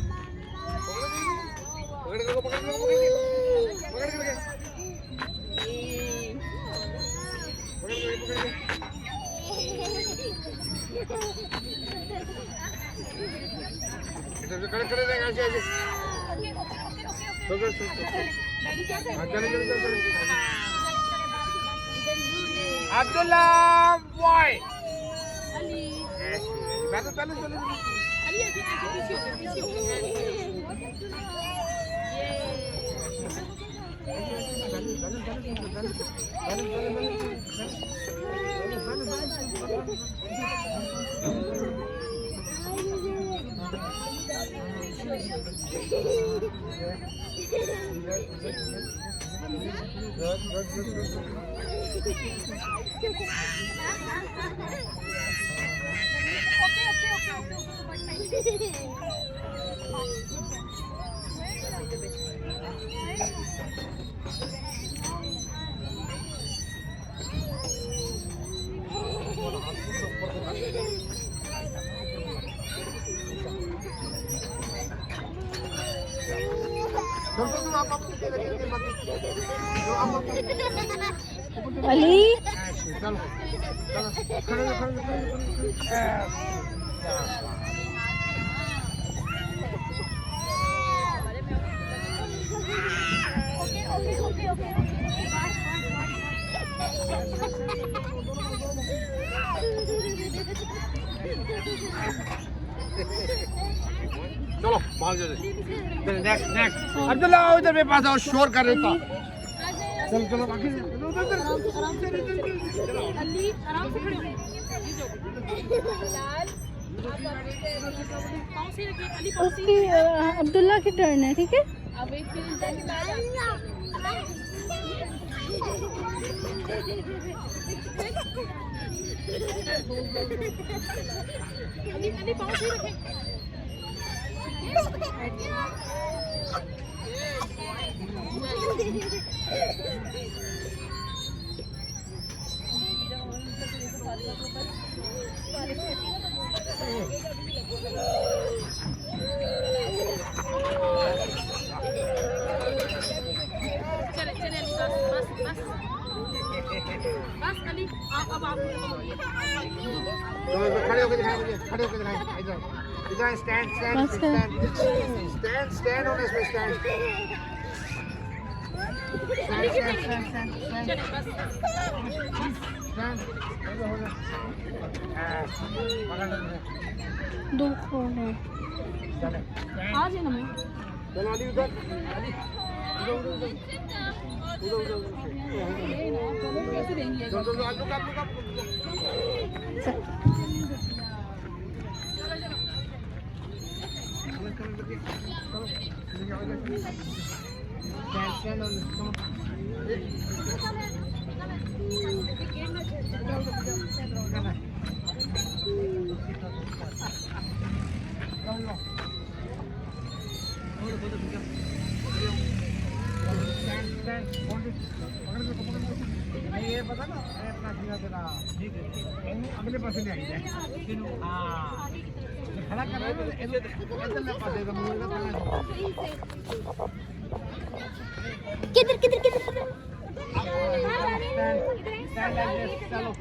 पकड़ खड़े रहेगा ऐसे अब्दुल्ला बॉय पहले चलो अली चलो भाग जाओ नेक्स्ट अब्दुल्ला आओ इधर मेरे पास आओ शोर कर रहे था चलो बाकी अली आराम से खड़े हो उसकी अब्दुल्ला की टर्न है, ठीक है। अब एक अली पाँव से रखें। चले चले अली बस अली अब आप खड़े होकर दिखाएं मुझे इधर स्टैंड होने इसमें स्टैंड दो फोन है। आ जाना मैं चलो अली उधर कैसे देंगे stand on this. Come on. ये पता ना अपना सीधा तेरा अगले पासे ले आई जाए हाँ खड़ा कर रहे हैं इधर पासे का मुंह का किधर किधर किधर स्टैंड चलो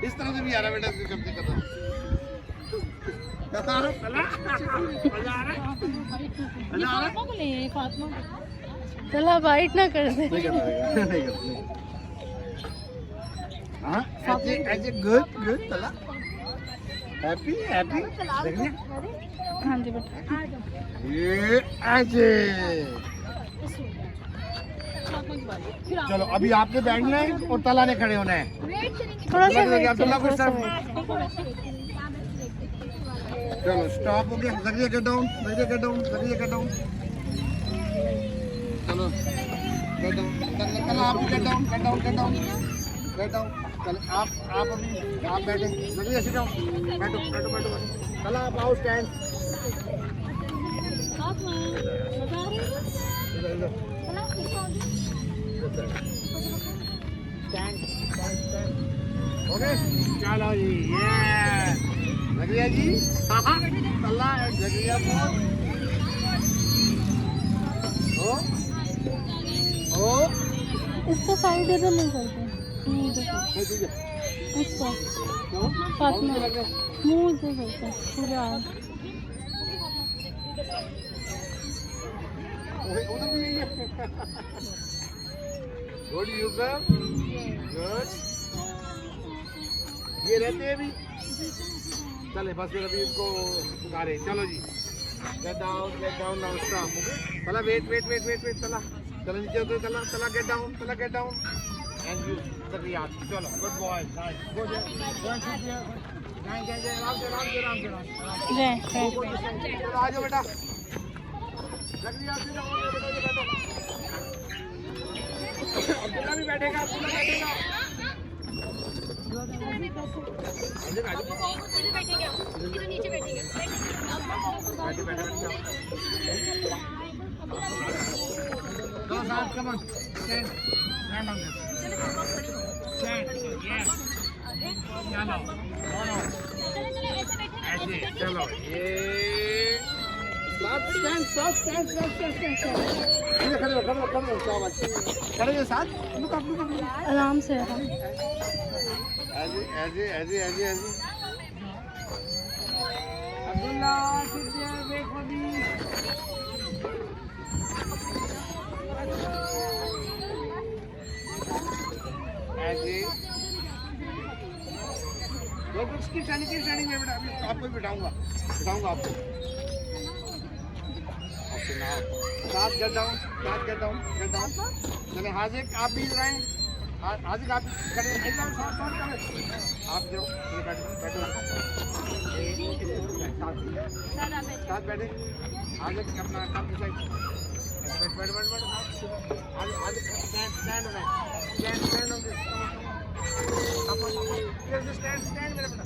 इस तरह से भी आ रहा बेटा कम से कम चला बाइट ना कर दे। हाँ ऐसे गुड गुड चला हैप्पी हैप्पी देखिए हाँ जी बेटा। ये ऐसे चलो अभी आपने बैठना है और तला ने खड़े होना है थोड़ा सा अब्दुल्ला को स्टॉप चलो स्टॉप हो गया लगिए गेट डाउन लगिए गेट डाउन लगिए गेट डाउन चलो गेट डाउन चलो आप get down get down get down get down चलो आप अभी आप बैठे लगिए सिट डाउन बैठो बैठो बैठो चलो आप आओ स्टैंड ओके चलो जी ये लगिया जी तल्ला जगिया बहुत ओ इसका साइड इधर नहीं करते इसको फातिमा मुंह इधर करते पूरा गुड यूजर गुड ये रहते हैं अभी चले बस फिर अभी इनको पुकारे चलो जी get down now stop okay चला wait wait wait wait wait चला चलो नीचे उतर चला चला गेट डाउन एंड यू सरिया चलो good boy nice good one sit here nine जय आराम से जय चलो आ जाओ बेटा सरिया सीधा हो बेटा ये बैठो अब्दुल्ला भी बैठेगा अब्दुल्ला बैठेगा नीचे बैठेंगे come on stand on this stand yes चलो ऐसे चलो ये stand खड़े हो साथ लुक अप आराम से ऐसे Abdullah sit there wait for me ऐसे दो कुछ की स्टैंडिंग में बेटा आपको भी बिठाऊंगा आपको ओके नाउ साथ गेट डाउन चले हाजिक आप भी रहें हाजिक आप खड़े एकदम साथ करें आप जो ये बैठो साथ बैठे हाजिक अपना काम डिसाइड बैठ आज स्टैंड होना है स्टैंड ऑन दिस आप स्टैंड मेरे बेटा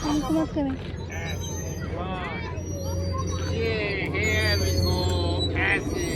हमको मत करें ये here we go ऐसे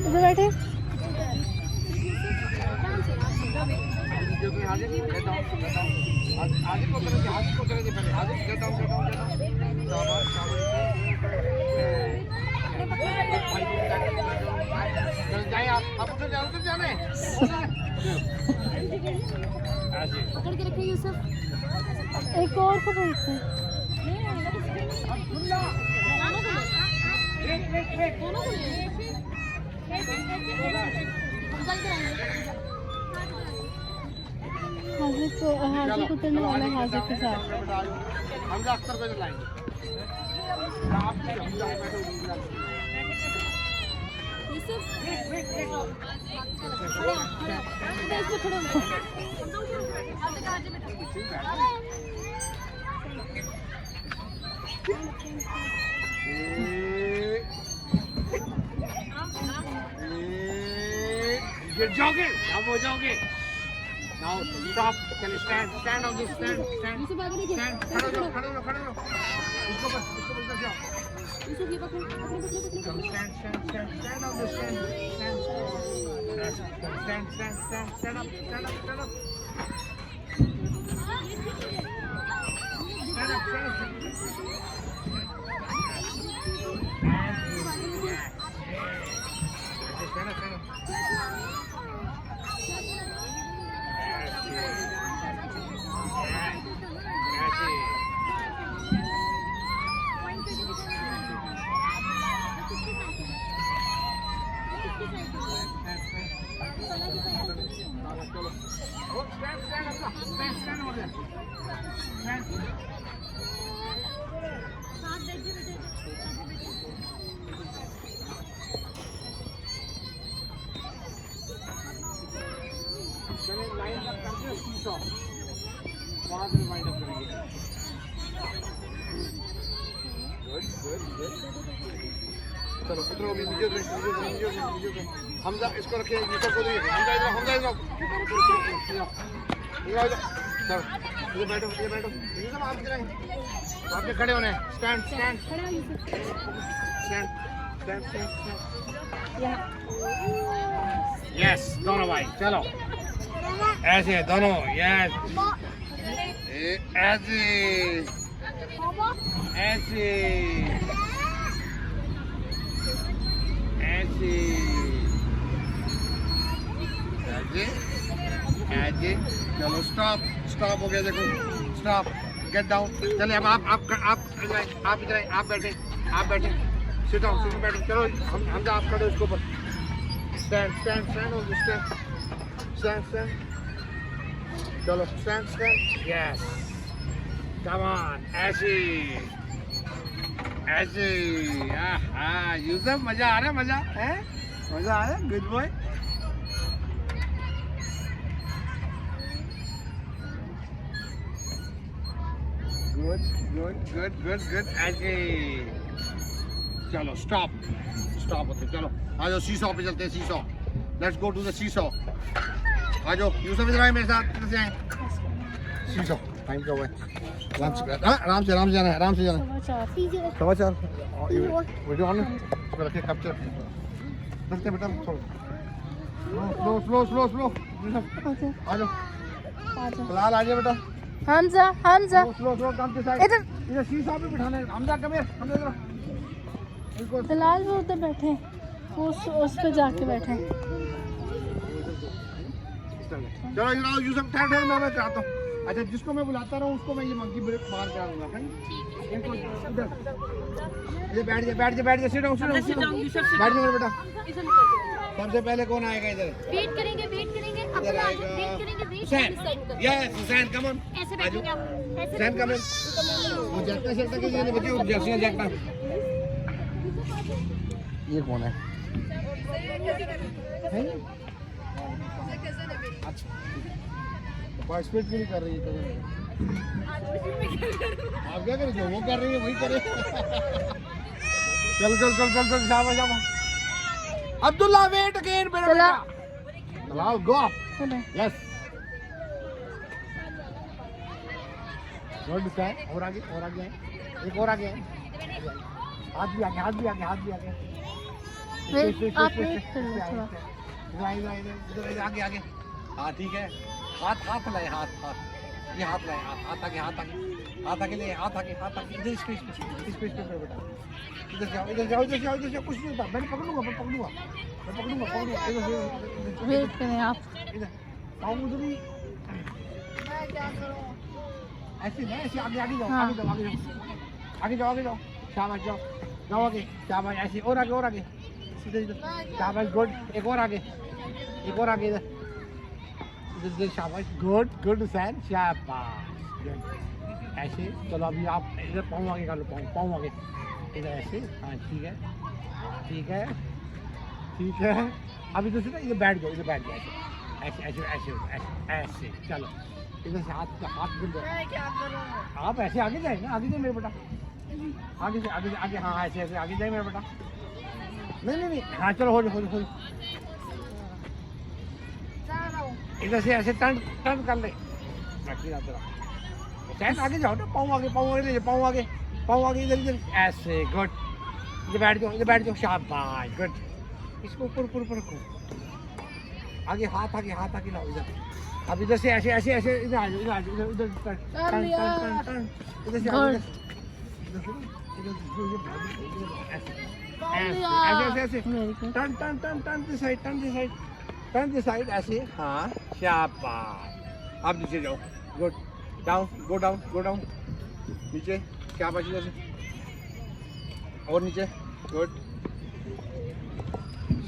इधर बैठे आगे को तरह से पहले आगे गेट डाउन शाबाश जाए आप उधर जाने पकड़ के रखिए यूसुफ एक और को बोलते हैं नहीं हाजिर उतरने वाला हाजिर के साथ। हमजा अख्तर को लाएंगे। गिर जाओगे, हम हो जाओगे। Now stop. Can you stand on this? Stand. खड़े हो, खड़े हो, खड़े हो। इसको बस इधर जाओ। Stand on this. Stand up. चलो उतरो अभी वीडियो हमजा इसको रखिए यूसुफ को दीजिए हमजा इधर चलो ये बैठो यूसुफ आप किधर हैं आपके खड़े होने स्टैंड यस दोनों भाई चलो ऐसे दोनों यस ऐसे चलो स्टॉप हो गया देखो स्टॉप गेट डाउन चलिए अब आप इधर आए आप बैठे सिट डाउन बैठो चलो हम आप खड़े उसके ऊपर स्टैंड चलो स्टैंड यस कम ऑन ऐसे यूसुफ मजा आ रहा है मजा आ रहा है गुड बॉय गुड ऐसे चलो स्टॉप होते चलो आ जाओ सीसॉ पे चलते हैं seesaw let's go to the seesaw आ जाओ यूसुफ इधर आए मेरे साथ किधर से आए सीसॉ टाइम क्या हुआ है आराम से जाना है 4:15 वीडियो ऑन रखिए कैप्चर रखते बेटा स्लो आ जाओ फिलहाल आ जाए बेटा हमजा स्लो काम के साइड इधर शीशा पे बिठाना है हमजा कम हियर फिलहाल वो उधर बैठे उस पे जाके बैठे चलो इधर यूसुफ ठहर मैं चाहता हूँ अच्छा जिसको मैं बुलाता रहा हूँ उसको मैं ये मंकी ब्रेक मार के आऊंगा ये बैठ जा सिट डाउन बैठ जा मेरा बेटा सबसे पहले कौन आएगा इधर वेट करेंगे हुसैन कम ऑन ऐसे बैठेंगे आप हुसैन कम ऑन वो जगता के लिए बच्चे जर्सियां जगता ये कौन है अच्छा पार्टिसिपेट क्यों नहीं कर रही है आप क्या करें जो वो कर रही है वही करे चल जाओ अब्दुल्ला वेट अगेन मेरा बेटा चलाओ गो यस गुड है और आगे एक और आगे हाथ भी आगे आगे हाँ ठीक है हाथ लाए हाथ ये हाथ लाए हाथ आगे ले हाथ आगे इधर स्पेस पे बेटा इधर जाओ कुछ नहीं होता मैं पकड़ूंगा वेट करें आप इधर आओ मुझे भी ऐसे आगे जाओ आगे जाओ, आगे जाओ, शाबाश, जाओ जाओ आगे, शाबाश, ऐसे और आगे, और आगे, सीधे इधर, शाबाश, गुड, एक और आगे, एक और आगे, इधर इधर, शाबाश, गुड गुड हुसैन, शाबाश, गुड, ऐसे। चलो अभी आप इधर पाँव आगे कर लो, पाँव आगे, इधर ऐसे, हाँ ठीक है, ठीक है, ठीक है। अभी दूसरी ना इधर बैठ जाओ, इधर बैठ जाओ, ऐसे ऐसे ऐसे ऐसे ऐसे, चलो इधर से हाथ मिल जाए, आप ऐसे आगे जाए ना, आगे जाए मेरे बेटा, आगे से आगे से आगे, हाँ ऐसे ऐसे आगे जाए मेरा बेटा, नहीं नहीं नहीं, हाँ चलो हो जाओ, इधर से ऐसे टर्न टर्न कर ले, शायद आगे जाओ ना, पाँव आगे, पाँव आगे, पाँव आगे, पाँव आगे, इधर इधर ऐसे, गुड, इधर बैठ जाओ, इधर बैठ जाओ, शाबाश, गुड, इसको ऊपर ऊपर ऊपर रखो, आगे हाथ आगे, हाथ आगे लाओ इधर, अब इधर से ऐसे ऐसे ऐसे, इधर आ जाओ, इधर आ जाओ, इधर इधर टर्न टर्न टर्न टर्न, इधर से आगे, ऐसे ऐसे turn turn turn turn this side, turn this side, turn this side, ऐसे, हाँ शाबाश। अब नीचे जाओ, good, down, go down, go down, नीचे, शाबाश, इधर से और नीचे, गुड,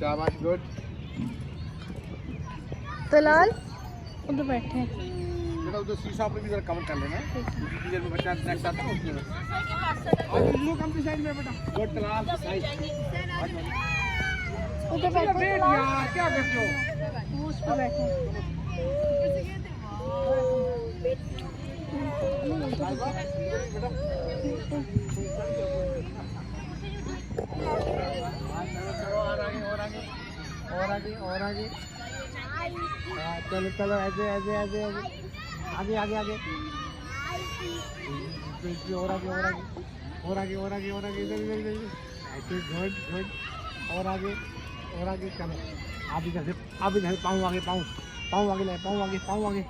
शाबाश, गुड। तलाल उधर बैठे हैं। बेटा उधर शीशा पे भी जरा कवर कर लेना, दूसरी चीज़ में बच्चा नेक्स्ट आता है उसमें और यू कम टू साइड में बेटा, गुड, तलाल साइड, उधर बैठ बैठे हैं। यार, क्या करते हो? वो उस पर बैठे हैं। और आगे, और आगे, और आगे, और आगे, चलो चलो, ऐसे ऐसे ऐसे ऐसे, आगे आगे आगे, और आगे, और आगे, और आगे, और आगे, और आगे, इधर इधर इधर, ऐसे, गुड गुड, और आगे, और आगे, चलो आप इधर से, आप इधर से पाँव आगे, पाँव पाँव आगे लाए, पाँव आगे, पाँव आगे,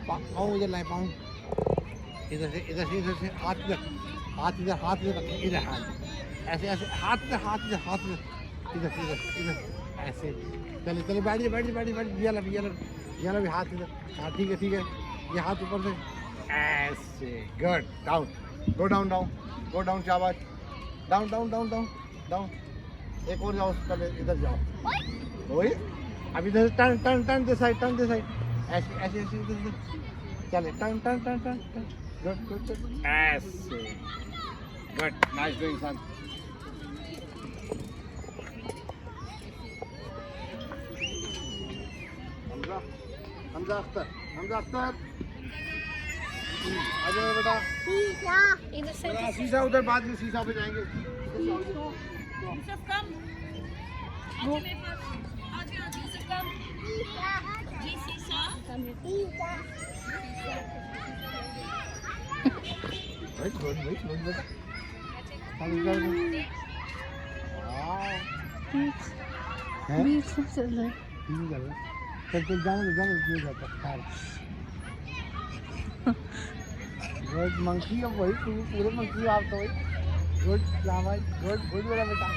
पाँव इधर लाए, पाँव इधर से, इधर से, इधर से, हाथ इधर, हाथ इधर, हाथ इधर रखें, इधर हाथ ऐसे ऐसे, हाथ इधर, हाथ इधर, हाथ इधर, इधर इधर इधर, ऐसे, चलिए चलिए, बैठिए बैठिए बैठिए बैठिए, ये ला भी हाथ इधर, हाँ ठीक है, ये हाथ ऊपर से, ऐसे, good, down, go down down, go down, शाबाश, down down down down down, एक और जाओ, पहले इधर जाओ, वही, अब इधर turn turn turn this side, turn this side, ऐसे ऐसे ऐसे, इधर इधर, चले, turn turn turn turn, good good good, ऐसे, good, nice doing son. Hamza Akhtar, Hamza Akhtar, आ जाओ बेटा, इधर से जरा शीशा उधर, बाद में शीशा पे जाएंगे। Wait, बेटा, बीच से चल रहा है। चल जाने दे जाता है। गुड मंकी, अब वही पूरे मंकी आप तो वही, गुड शाबाश, गुड गुड मेरा बेटा,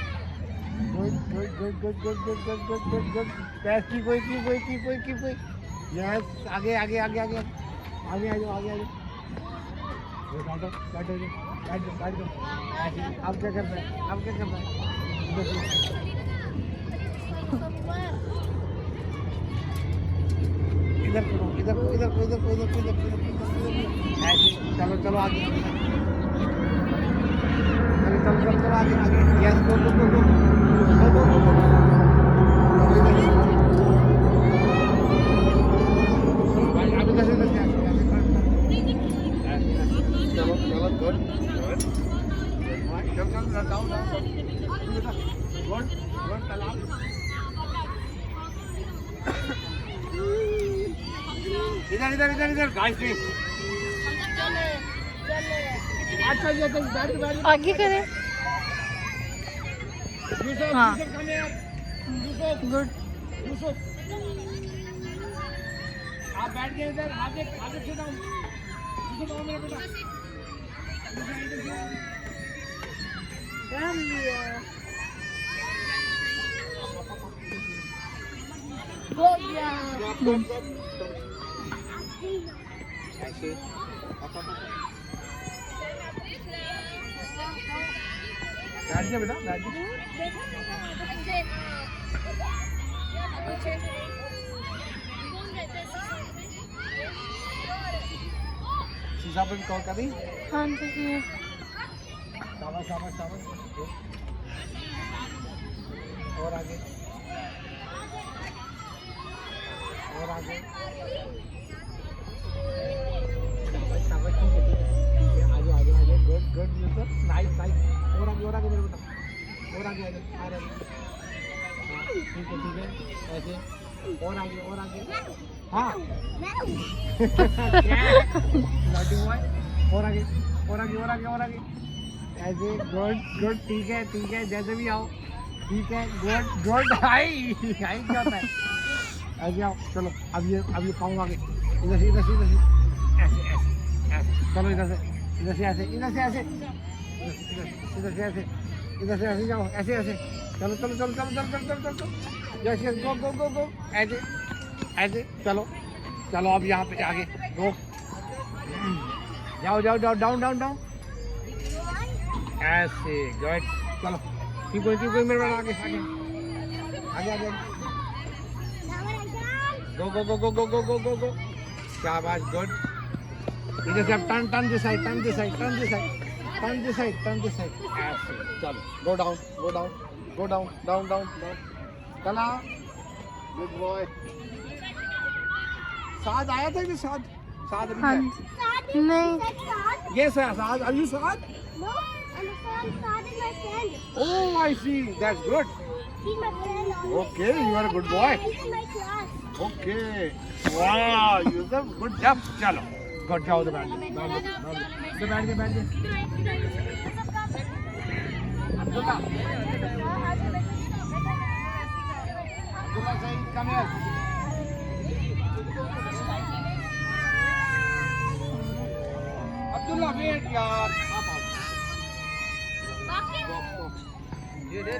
good good good good good good good good good good, पैस की कोई यस, आगे आगे आगे आगे आगे आ जाओ, आगे आ जाओ, बैठो बैठो बैठो बैठो, आप क्या कर रहे हैं, आप क्या कर रहे हैं, इधर करो, इधर इधर इधर इधर इधर ऐसे, चलो चलो आगे, चलो चलो चलो चलो आगे आगे, यस, गो गो गो गो गो गो गो गो, अभी कैसे करते हैं, चलो चलो, गुड गुड, चल चल डाउन डाउन, गुड गुड, तालाब, इधर इधर इधर इधर, गाइस प्लीज, अच्छा ये तो बैठ आगे करें। यूसुफ, हाँ। Yusuf come here, Yusuf, good. Yusuf, आप बैठ गए इधर, आगे आगे से डाउन, यूसुफ आओ मेरा बेटा, कर लिया। हो गया। ऐसे, बैठ जा बेटा, बैठ जा। शीशा पे भी कॉल कर दी। हाँ जी। शाबाश शाबाश शाबाश। और आगे और आगे। शाबाश शाबाश, ठीक है ठीक है, आगे आगे आगे, good good Yusuf, nice nice. और आगे मेरे बेटा, और आगे आगे आ रहे हैं। हाँ, ठीक है ऐसे, और आगे हाँ। नॉटी बॉय, और आगे ऐसे, गुड गुड, ठीक है जैसे भी आओ, ठीक है, गुड गुड। हाई क्या होता है, ऐसे आओ, चलो अब ये पाऊँ आगे, इधर से ऐसे चलो, इधर से ऐसे जाओ, ऐसे चलो यस गो ऐसे चलो अब यहाँ पे आगे गो, जाओ डाउन ऐसे, गुड, चलो ठीक है मेरे बेटा, आगे गो शाबाश, गुड। इधर से अब टर्न दिस साइड ऐसे, चलो गो डाउन चला, गुड बॉय। साद आया था कि साद अभी हाँ है? जी। नहीं। Yes, Saad. Are you Saad? No, I'm Saad is my friend. Oh, I see. That's good. He's my friend. Okay, you are a good boy. He's in my class. Okay. Wow, Yusuf, good job. चलो, good जाओ उधर बैठ जा। अब्दुल्ला सही, come here. Abdullah wait यार, आप आओ। ये दे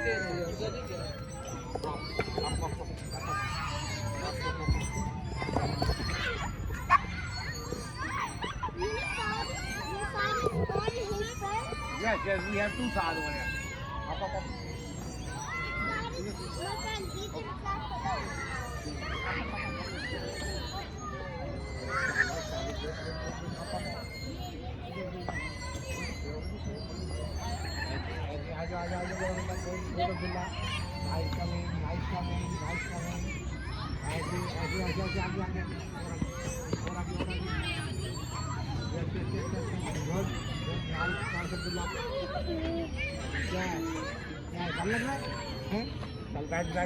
Yes, we have two Saad over here. Up. My friend, he's in class alone. Nice coming. ऐसे आगे। Good. Nice Abdullah. क्या कम लग रहा है? चल बैठ जाओ,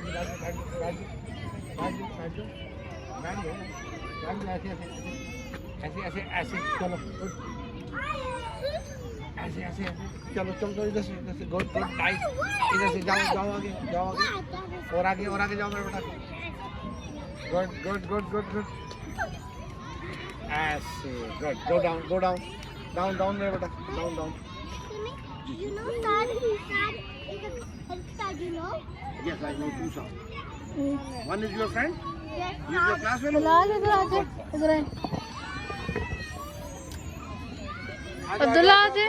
ऐसे चलो, ऐसे चलो इधर से गुड नाइस, इधर से जाओ आगे और आगे जाओ मेरे बेटा, गुड ऐसे, गुड गो डाउन मेरे बेटा, down. You know Saad is a health card, you know? Yes, I know two Saad. One is your friend? Yes, He is your class fellow? Bilal इधर आ जा, इधर आए। अब्दुल्ला आ जाए।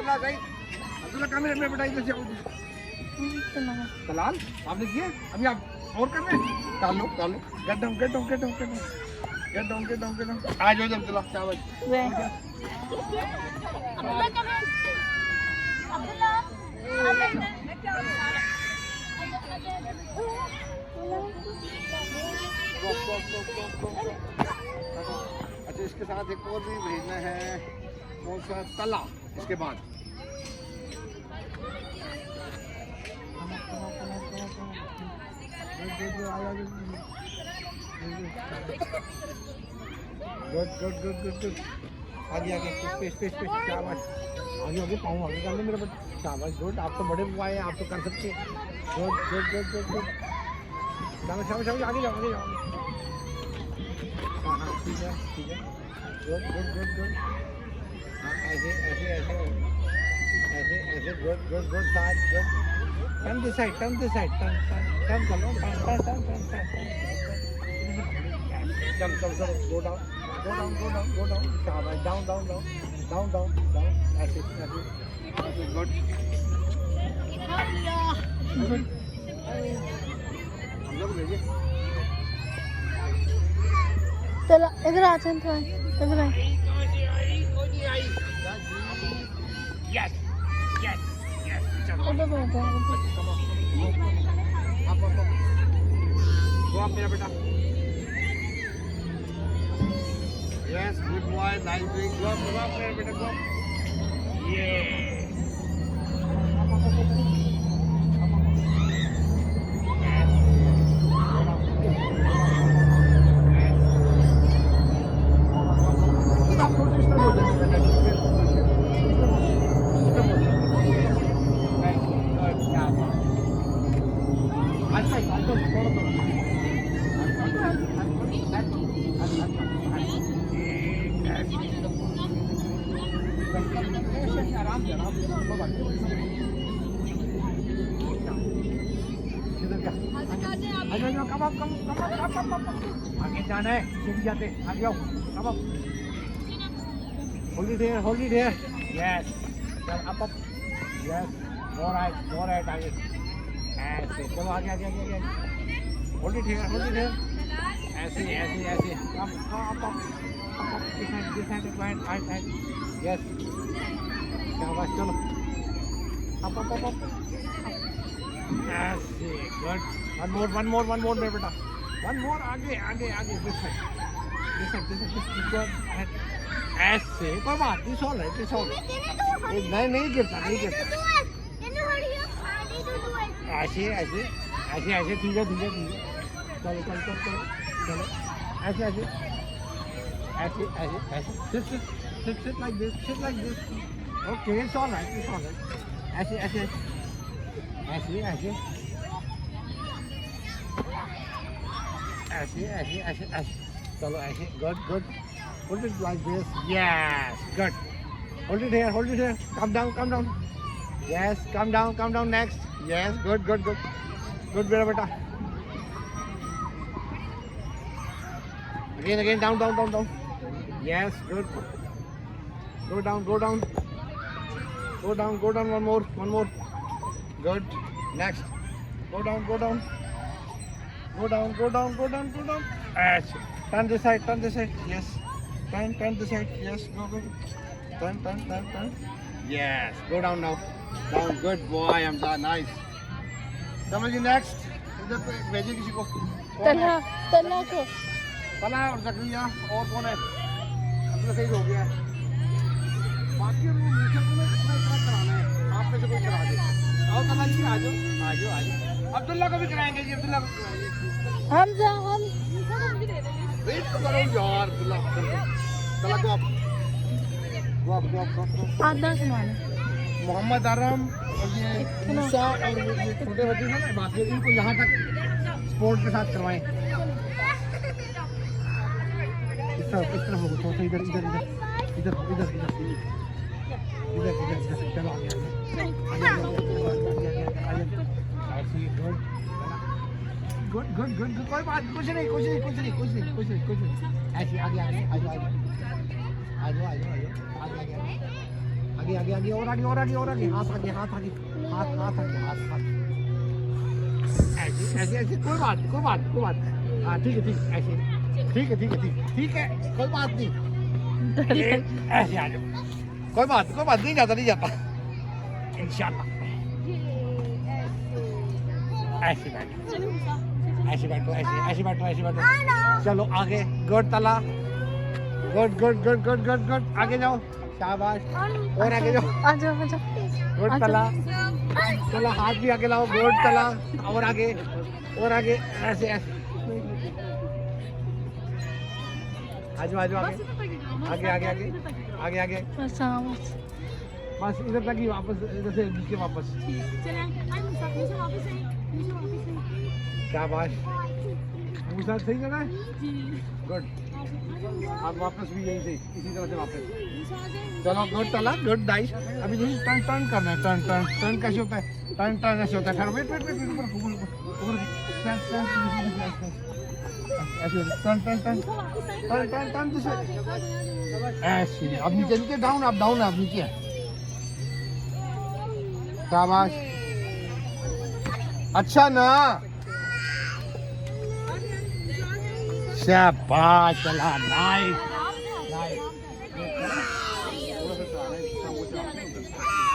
अब्दुल्ला काम मेरे बेटा, इधर से आओ। तलाल आपने किया, अभी आप और कर रहे हैं, डाल लो गेट डाउन आ जाओ जब अब्दुल्ला, शाबाश। अच्छा, इसके साथ एक और भी भेजना है, कौन सा, तला, इसके बाद गुड आगे स्पेस शाबाश, आगे पाऊँ आगे कर लो मेरे बच्चे, शाबाश, गुड। आप तो बड़े बुआ हैं, आप तो कर सकते हैं, गुड शाबाश, आगे जाओ हाँ ठीक है गुड हाँ ऐसे good side, good turn this side turn कर लो, चल गो डाउन शाबाश, डाउन ऐसे गुड। हम लोग भेजिए चलो इधर आ चल थोड़ा इधर आ Yes, yes, yes. चलो इधर बैठ जा आप गो आप मेरा बेटा yes good boy nice doing go आप मेरा बेटा गो ये आराम से आगे जाना है सीधी जाते आगे आओ come up hold it here yes up yes more right आगे ऐसे चलो आगे आगे आगे आगे होल्ड इट हियर ऐसे ऐसे ऐसे come up this side right yes शाबाश चलो अप ऐसे गुड one more मेरे बेटा one more आगे this side ऐसे कोई बात नहीं सॉल्व है नहीं गिरता ऐसे ठीक है चलो ऐसे sit like this okay it's all right ऐसे चलो ऐसे good hold it like this yes good hold it here come down yes come down next yes good मेरा बेटा again down yes good go down one more good next go down Ash. Turn this side yes turn this side yes go turn yes go down now down good boy I'm done nice समझिए next इधर पे भेजिए किसी को तला को तला और जकरिया और कौन है अब तो सही हो गया बाकी रूम नीचे को इतना कराना है आप में से कोई करा दे आओ तला जी आ जाओ अब्दुल्ला को भी कराएंगे जी अब्दुल्ला को कराएंगे हम वेट करो यार अब्दुल्ला तला को आप आधा सुनाना मोहम्मद आराम और ये मूसा और ये छोटे बच्चे हैं ना बाकी इनको यहाँ तक स्पोर्ट के साथ करवाएं इस तरफ हो थोड़ा सा इधर चलो आगे गुड कोई बात कुछ नहीं ऐसे आगे और आगे हाथ आगे ऐसे कोई बात हाँ ठीक है ऐसे ठीक है कोई बात नहीं ऐसे आ जाओ कोई बात नहीं जाता इंशाल्लाह ऐसे बैठो चलो आगे गुड तला गुड आगे जाओ शाबाश और आगे जाओ आ जाओ गुड तला चलो हाथ भी आगे लाओ गुड तला और आगे ऐसे आ जाओ आगे बस इधर तक ही वापस इधर से नीचे वापस शाबाश मूसा सही जगह है गुड अब वापस भी यही से इसी तरह से वापस चलो गुड तला गुड नाइस अभी यही टर्न करना है टर्न कैसे होता है टर्न ऐसे होता है वेट टर्न ऐसे अब नीचे डाउन अब नीचे शाबाश अच्छा ना शाबाश चला नाइस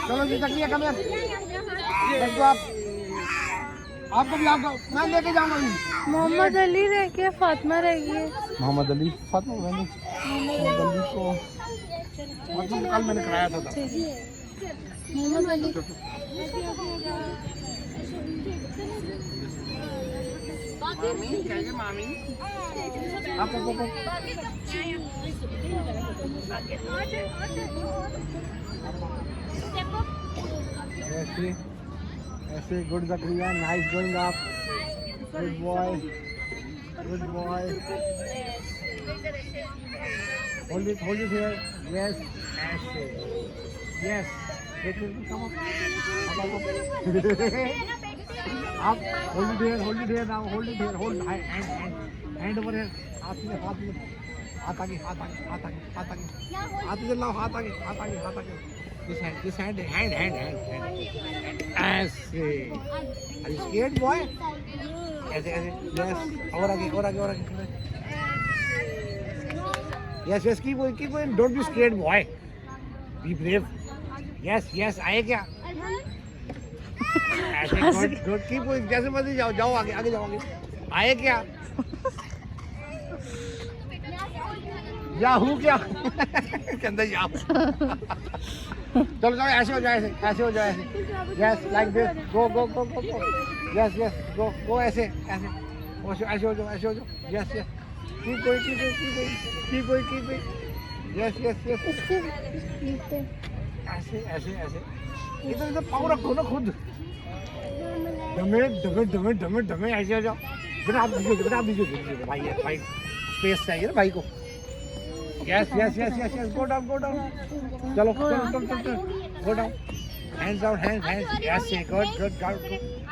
चलो जी तकिया कम देखो आपको भी आपको मैं लेके जाऊंगा जी मोहम्मद अली रह गया, फातिमा रह गई है। मोहम्मद अली फातिमा मोहम्मद अली को मतलब कल मैंने कराया था मोहम्मद अली मामी आप ऐसे ऐसे good Zakariya nice going up good boy hold it here yes ऐसे यस कम आप hold it here now hold hand over here हाथ आगे हाथ इधर लाओ हाथ आगे this hand ऐसे are you scared boy ऐसे yes और आगे yes keep going don't be scared boy be brave yes आए क्या ऐसे good keep going जैसे मर्जी जाओ आगे जाओगे आए क्या याहू क्या कहता याहू चलो ऐसे हो जाए yes like this go yes go ऐसे हो जाओ यस कीप गोइंग यस ऐसे इधर पाँव रखो ना खुद डमे ऐसे हो जाओ बेटा आप दीजिए भाई स्पेस चाहिए ना भाई को Yes. Go down. चलो. Go down. Hands down. Yes, good.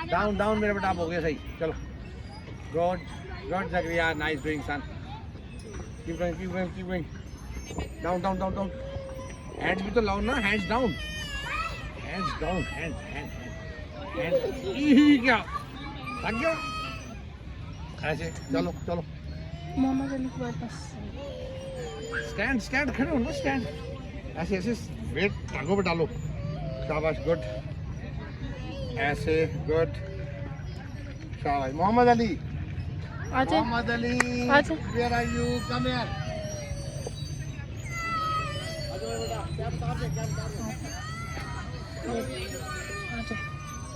Down. मेरा बेटा हो गया सही. चलो. Good, Zakaria. Nice doing, son. Keep going. Down. Hands भी तो लाओ ना. Hands down. Hands. क्या? लग गया? ऐसे. चलो. मोहम्मद अली के पास स्टैंड खड़े हो ना स्टैंड ऐसे वेट टांगों पे डालो शाबाश गुड ऐसे गुड शाबाश Mohammad Ali where are you come here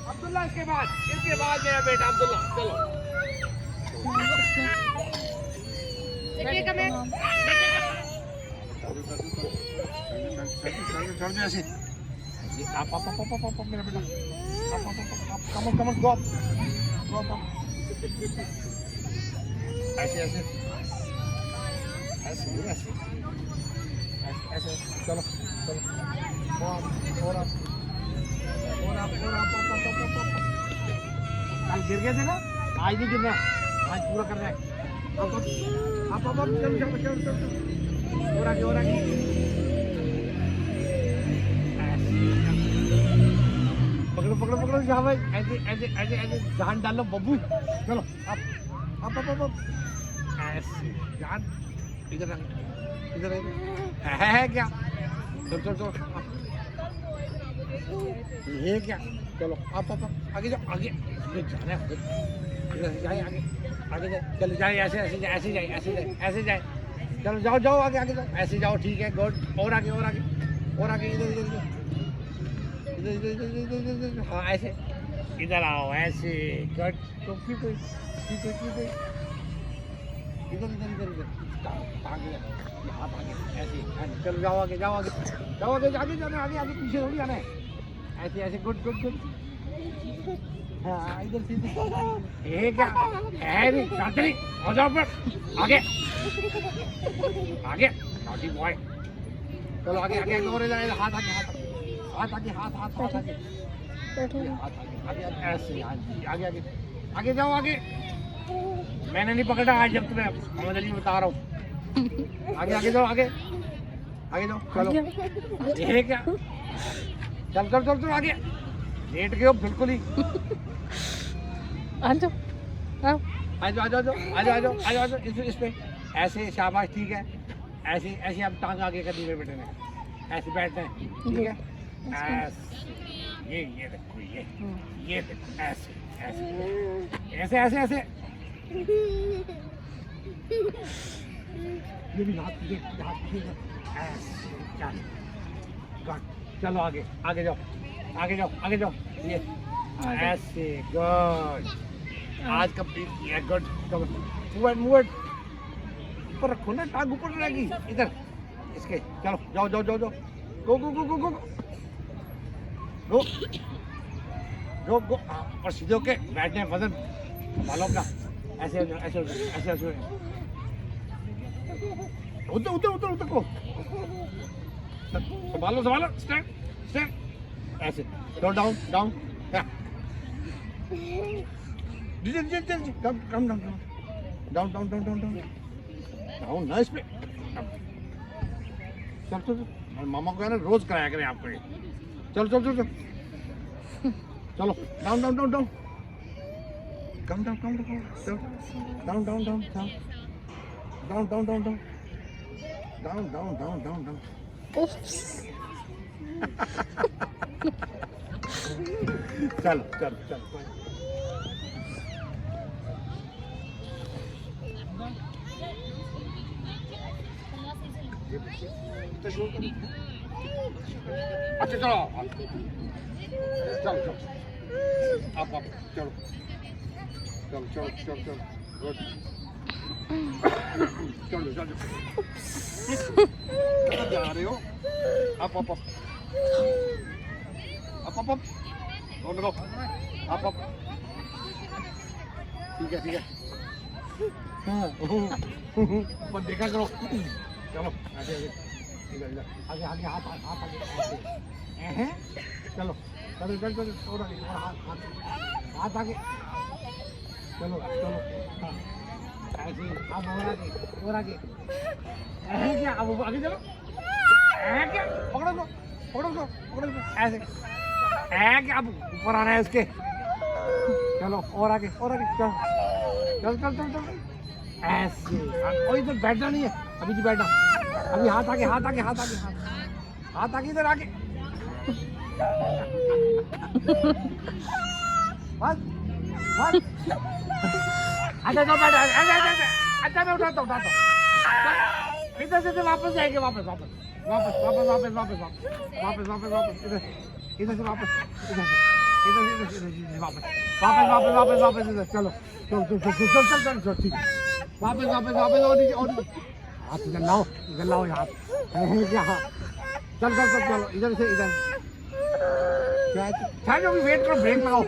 Abdullah इसके बाद मेरा बेटा अब्दुल्ला चलो ऐसे आप मेरा बेटा कम गो ऐसे चलो और कल गिर गए थे ना आज नहीं गिरना आज पूरा करना है आप चलो और आगे पकड़ो यहाँ भाई ऐसे जान डालो बब्बू चलो आप ऐसे जान इधर है क्या चलो ये क्या चलो आप आगे जाओ आगे जाना है इधर जाए आगे जाए चलो जाए ऐसे जाए चलो जाओ आगे जाओ ऐसे जाओ ठीक है गुड और आगे इधर हाँ ऐसे इधर आओ ऐसे गुड तो की इधर हाथ आगे ऐसे चलो जाओ आगे जाना आगे पीछे थोड़ी आना है ऐसे गुड हाँ इधर सीधे ये क्या है नहीं चांदनी हो जाओ पर आगे नॉटी बॉय चलो आगे और हाथ ऐसे आगे जाओ आगे मैंने नहीं पकड़ा आज जब तुम्हें मोहम्मद अली बता रहा हूँ आगे जाओ चलो ये क्या चल आगे लेट गए हो बिल्कुल ही आ जाओ आओ। आ जाओ आ जाओ आ जाओ आ जाओ आ जाओ आ जाओ इस पे ऐसे, शाबाश, ठीक है। ऐसे ऐसे आप टांग आगे कर दी मेरे बेटे ने, ऐसे बैठते हैं, ठीक है। ऐसे ये देखो, ये देखो, ऐसे ऐसे ऐसे ऐसे ऐसे, ये भी हाथ पीछे, ऐसे, गुड, चलो आगे आगे जाओ आगे जाओ आगे जाओ, ये ऐसे, गुड, आज कंप्लीट किया, गुड, मूव ऊपर रखो ना, टांग ऊपर रहेगी, इधर इसके, चलो जाओ जाओ जाओ जाओ, गो गो गो गो गो गो गो गो, और सीधे होके बैठने, वजन संभालो अपना, ऐसे ऐसे ऐसे ऐसे, उधर उधर उधर उधर को संभालो संभालो, स्टैंड स्टैंड, ऐसे, down down down, come come down down down down down down down, nice पे, चल चल, मामा को है ना रोज कराया करें आपको ये, चलो चलो चलो चलो, down down down down, come down calm down down down down down down down down down down down down, चलो चलो चलो, अच्छा चलो चलो चलो, आप चलो चलो चलो चलो चलो, गुड, चलो चलो, कहाँ जा रहे हो, आप आप आप आप दोनों को आप ठीक है, हाँ पर देखा करो, चलो आगे आगे, इधर इधर आगे आगे, हाथ हाथ हाथ आगे, चलो चलो चलो चलो, और आगे, और हाथ हाथ हाथ आगे, चलो चलो, हाँ ऐसे, अब और आगे क्या, अब आगे चलो, क्या, पकड़ो को पकड़ो को पकड़ो को, ऐसे क्या, अब ऊपर आना है उसके, चलो और आगे चलो चलो चलो चलो चलो, ऐसे, और इधर बैठना नहीं है, अभी जी बैठना, अभी हाथ आगे हाथ आगे हाथ आगे हाथ आगे, इधर आगे, बस बस, अच्छा तो बैठ, अच्छा मैं उठाता उठाता, इधर से वापस जाएंगे, वापस वापस वापस वापस वापस वापस वापस वापस वापस, इधर इधर से वापस, इधर से इधर वापस वापस वापस वापस वापस, इधर चलो चलो चलो चलो चलो चलो, ठीक है, वापस वापस वापस, और हाथ इधर लाओ हाथ, यहाँ चल चल चल, चलो इधर से इधर, क्या जो भी वेट करो, ब्रेक लगाओ,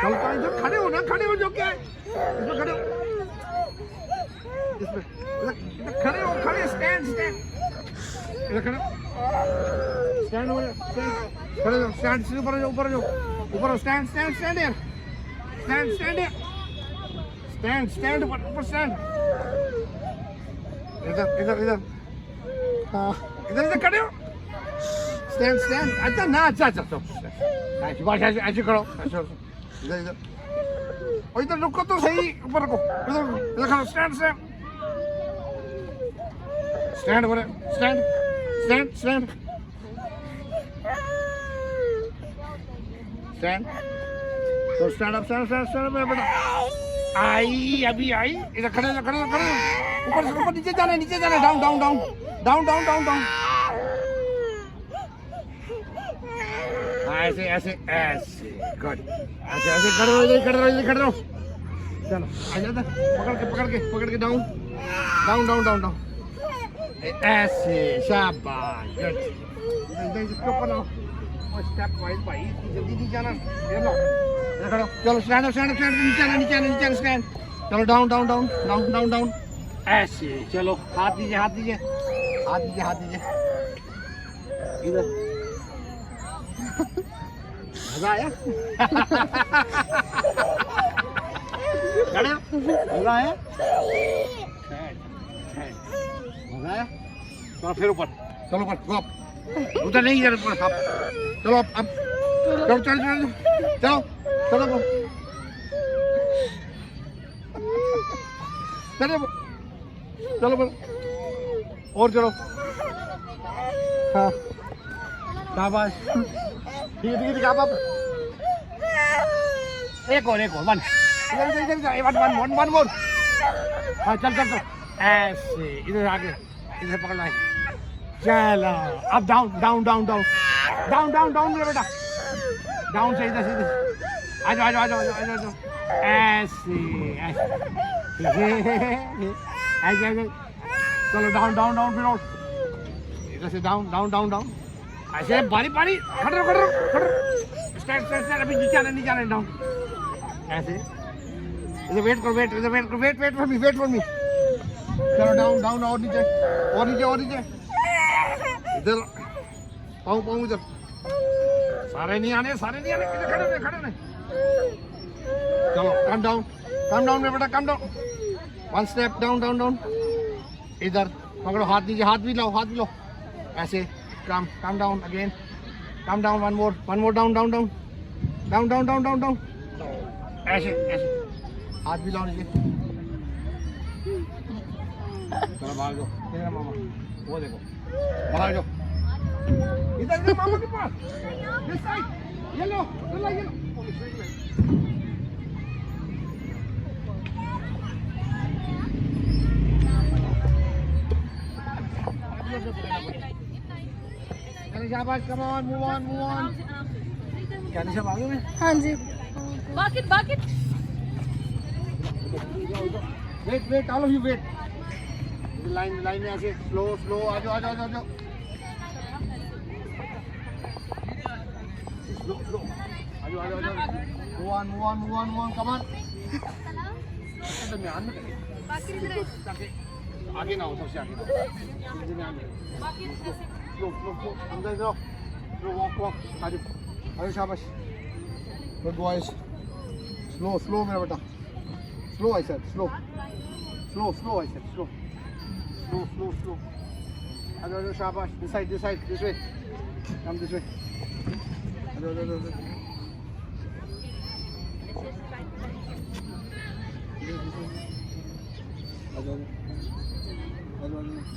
चलो इधर खड़े हो ना, खड़े हो, जो क्या है इसमें खड़े हो, इसमें इधर खड़े हो, खड़े, स्टैंड स्टैंड, इधर खड़े स्टैंड हो, खड़े हो, स्टैंड से ऊपर ऊपर स्टैंड स्टैंड स्टैंड यार, स्टैंड स्टैंड स्टैंड स्टैंड ऊपर स्टैंड, इधर इधर इधर, हाँ इधर इधर खड़े हो, स्टैंड स्टैंड, अच्छा ना, अच्छा अच्छा ऐसी बात, ऐसे करो, ऐसे इधर इधर, और इधर रुको तो सही, ऊपर रुको, इधर खड़ो, स्टैंड स्टैंड स्टैंड बोले, स्टैंड स्टैंड स्टैंड स्टैंड, तो stand up stand stand stand, मेरा बेटा आई, अभी आई, इधर खड़े खड़े खड़े, ऊपर से ऊपर, नीचे जाना down down down down down down down, ऐसे ऐसे ऐसे, गुड, ऐसे ऐसे खड़े रहो, चलो आ जाता, पकड़ के down down down down down, ऐसे, शाबाश, गुड, इधर इसके ऊपर आओ, और स्टेप वाइज भाई, जल्दी नहीं जाना, ये लो, इधर खड़ो, चलो स्टैंड स्टैंड स्टैंड, नीचे स्टैंड, चलो down down down down down down, ऐसे, चलो हाथ दीजिए, इधर, मजा आया, मजा आया, चलो फिर ऊपर, चलो ऊपर, गो अप। उधर नहीं, इधर ऊपर आप। चलो अब चलो चलो चलो चलो चलो चलो चलो चलो चलो और चलो। हाँ शाबाश, ठीक है ठीक है आप एक और वन, इधर इधर इधर one one one one more. हाँ चल चल चल ऐसे इधर आगे, इधर पकड़ना है। चलो अब down down down down down down down मेरा बेटा, डाउन से इधर से इधर आ जाओ आ जाओ आ जाओ आ जाओ ऐसे ऐसे ऐसे ऐसे। चलो डाउन डाउन डाउन फिर और इधर से डाउन डाउन डाउन डाउन ऐसे बारी बारी खड़ो खड़ो खड़ो स्टार्ट स्टार्ट स्टार्ट। अभी नीचे आना डाउन ऐसे। इधर वेट करो, वेट इधर वेट करो, wait wait for me, wait for me. चलो डाउन डाउन और नीचे और नीचे और नीचे। इधर पाँव पाँव इधर, सारे नहीं आने इधर खड़े रहे। चलो कम डाउन मेरा बेटा, come down. One step down down down. इधर पकड़ो, हाथ नीचे, हाथ भी लो ऐसे। Come down again, come down one more down down down down down down down down ऐसे ऐसे। हाथ भी लाओ नीचे। चलो भाग जाओ, तेरा मामा वो देखो, भाग जाओ इधर मामा के पास, दिस साइड। ये लो ये लो। शाबाश, कम ऑन, मूव ऑन। क्या निशा भागो में? हाँ जी। Bucket. Wait all of you wait. Line में ऐसे स्लो आ जाओ स्लो आ जाओ। Move on come on. आगे ना हो, सबसे आगे स्लो अंदर जाओ, वॉक आ जाओ। शाबाश, गुड बॉयज। स्लो मेरा बेटा, slow I said, slow I said, slow. आ जाओ शाबाश, this side this way, come this way. आ जाओ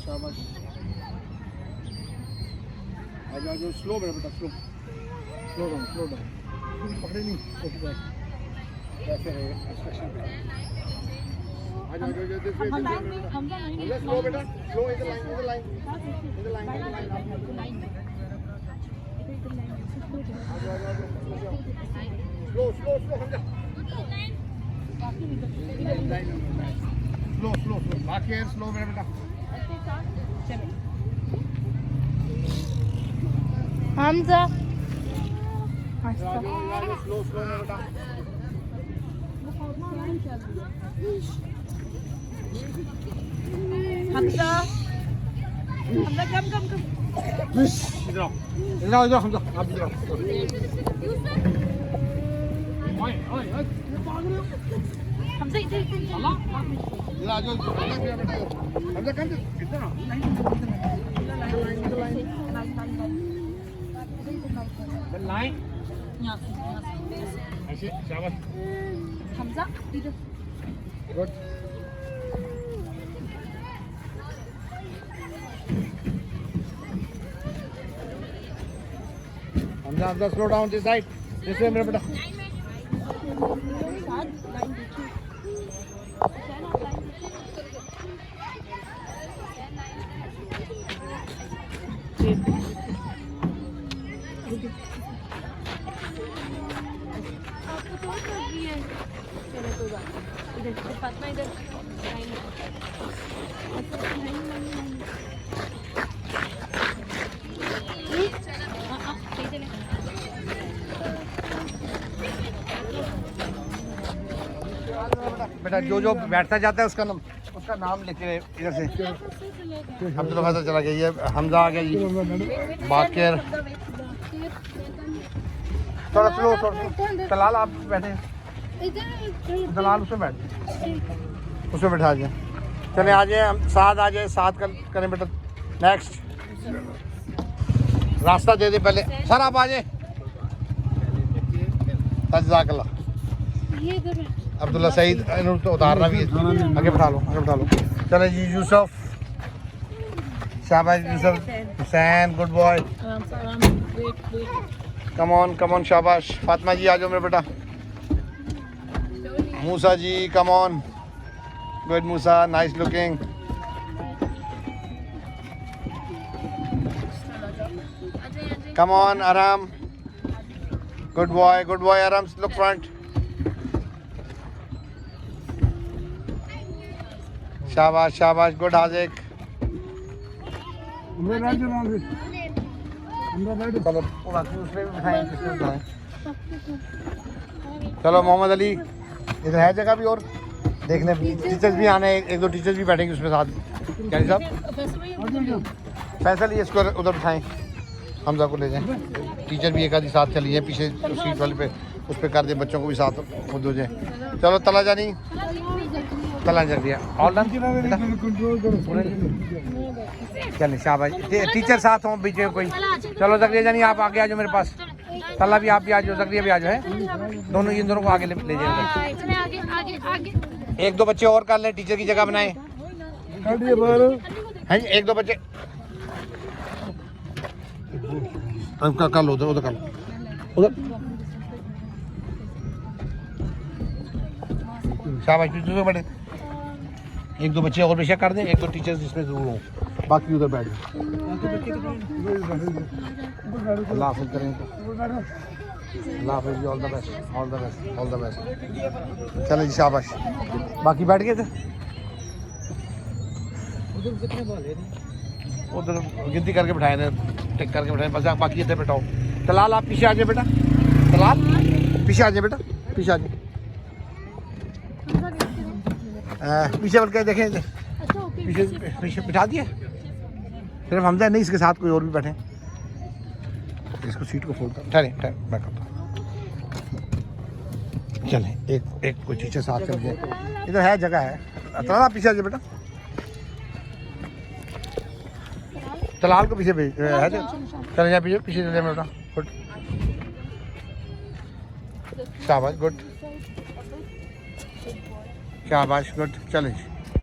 शाबाश। आ जाओ स्लो मेरा बेटा, स्लो डाउन। पकड़े नहीं ऐसे रहेगा इंस्ट्रक्शन पे। आ जाओ स्लो बेटा, स्लो इधर लाइन आ जाओ स्लो समझा। स्लो बाकी है, स्लो मेरा बेटा। हमजा स्लो मेरा बेटा। Hamza, come. इधर आओ हमजा, आप इधर आओ। ओए भाग रहे हो? Hamza, इधर इधर आ जाओ मेरा बेटा। हमजा कम इधर आओ। लाइन ऐसे, शाबाश। Hamza, इधर। Good. Hamza slow down this side, this वे मेरा बेटा। फातिमा इधर बेटा जो बैठता जाता है उसका नाम लिखे इधर से। हम तो पता चला गया, ये हमजा आ गया जी, बाकिर। थोड़ा स्लो दलाल आप बैठे, दलाल उसमें बैठे, उसमें बैठा जाए। चले आ जाए, हम साथ आ जाए, साथ करें बेटा। नेक्स्ट रास्ता दे दे पहले सर आप आ जाए जज़ाकल्लाह ये इधर है। अब्दुल्ला सईद इन्होंने तो उतारना भी है आगे बैठा लो चले जी यूसुफ शाबाश Yusuf Hussain good boy come on शाबाश फातिमा जी आ जाओ मेरे बेटा Musa ji come on good Musa nice looking come on आराम गुड बॉय आराम लुक फ्रंट शाबाश गुड हाजिक चलो उसमें भी बिठाएं इसमें बिठाएं चलो मोहम्मद अली इधर है जगह भी और देखने टीचर्स भी आने एक दो टीचर्स भी बैठेंगे उसमें साथ क्या साहब फैसल ये इसको उधर बिठाएं हमजा को ले जाएं टीचर भी एक आधी साथ चली है पीछे सीट वाले पे उस पर कर दे बच्चों को भी साथ खुद हो जाए चलो तला जानी तला जल दिया और चलिए शाबाश टीचर साथ हों बीच में कोई चलो जगरिया जानी आप आगे आ जाओ मेरे पास तला भी आप भी आ जाओ जगरिया भी आ जाओ है दोनों इन दोनों को आगे ले जाओ एक दो बच्चे और कर लें टीचर की जगह बनाए हैं एक दो बच्चे कर लो उधर कर लो उधर शाबाश बड़े एक दो बच्चे और बेशक कर दें एक दो टीचर्स इसमें जरूर हों बाकी उधर बैठ जाओ अल्लाह हाफिज़ करें अल्लाह हाफिज़ ऑल द बेस्ट चलो जी शाबाश बाकी बैठ गए थे उधर गिनती करके बिठाए थे टिक करके बिठाए बस बाकी इधर बैठाओ तलाल आप पीछे आ जाए बेटा तलाल पीछे आ जाए बेटा पीछे आ जाए पीछे बढ़ के देखें पीछे बिठा दिए सिर्फ हमजा नहीं इसके साथ कोई और भी बैठे इसको सीट को फोल्ड कर ठहरे बैकअप चलें एक कोई टीचर साथ चल जाए इधर है जगह है तलाल पीछे आ जाए बेटा तलाल को पीछे भेज है चले जाए पीछे चले जाए बेटा गुड शाबाश गुड शाबाश गुड चले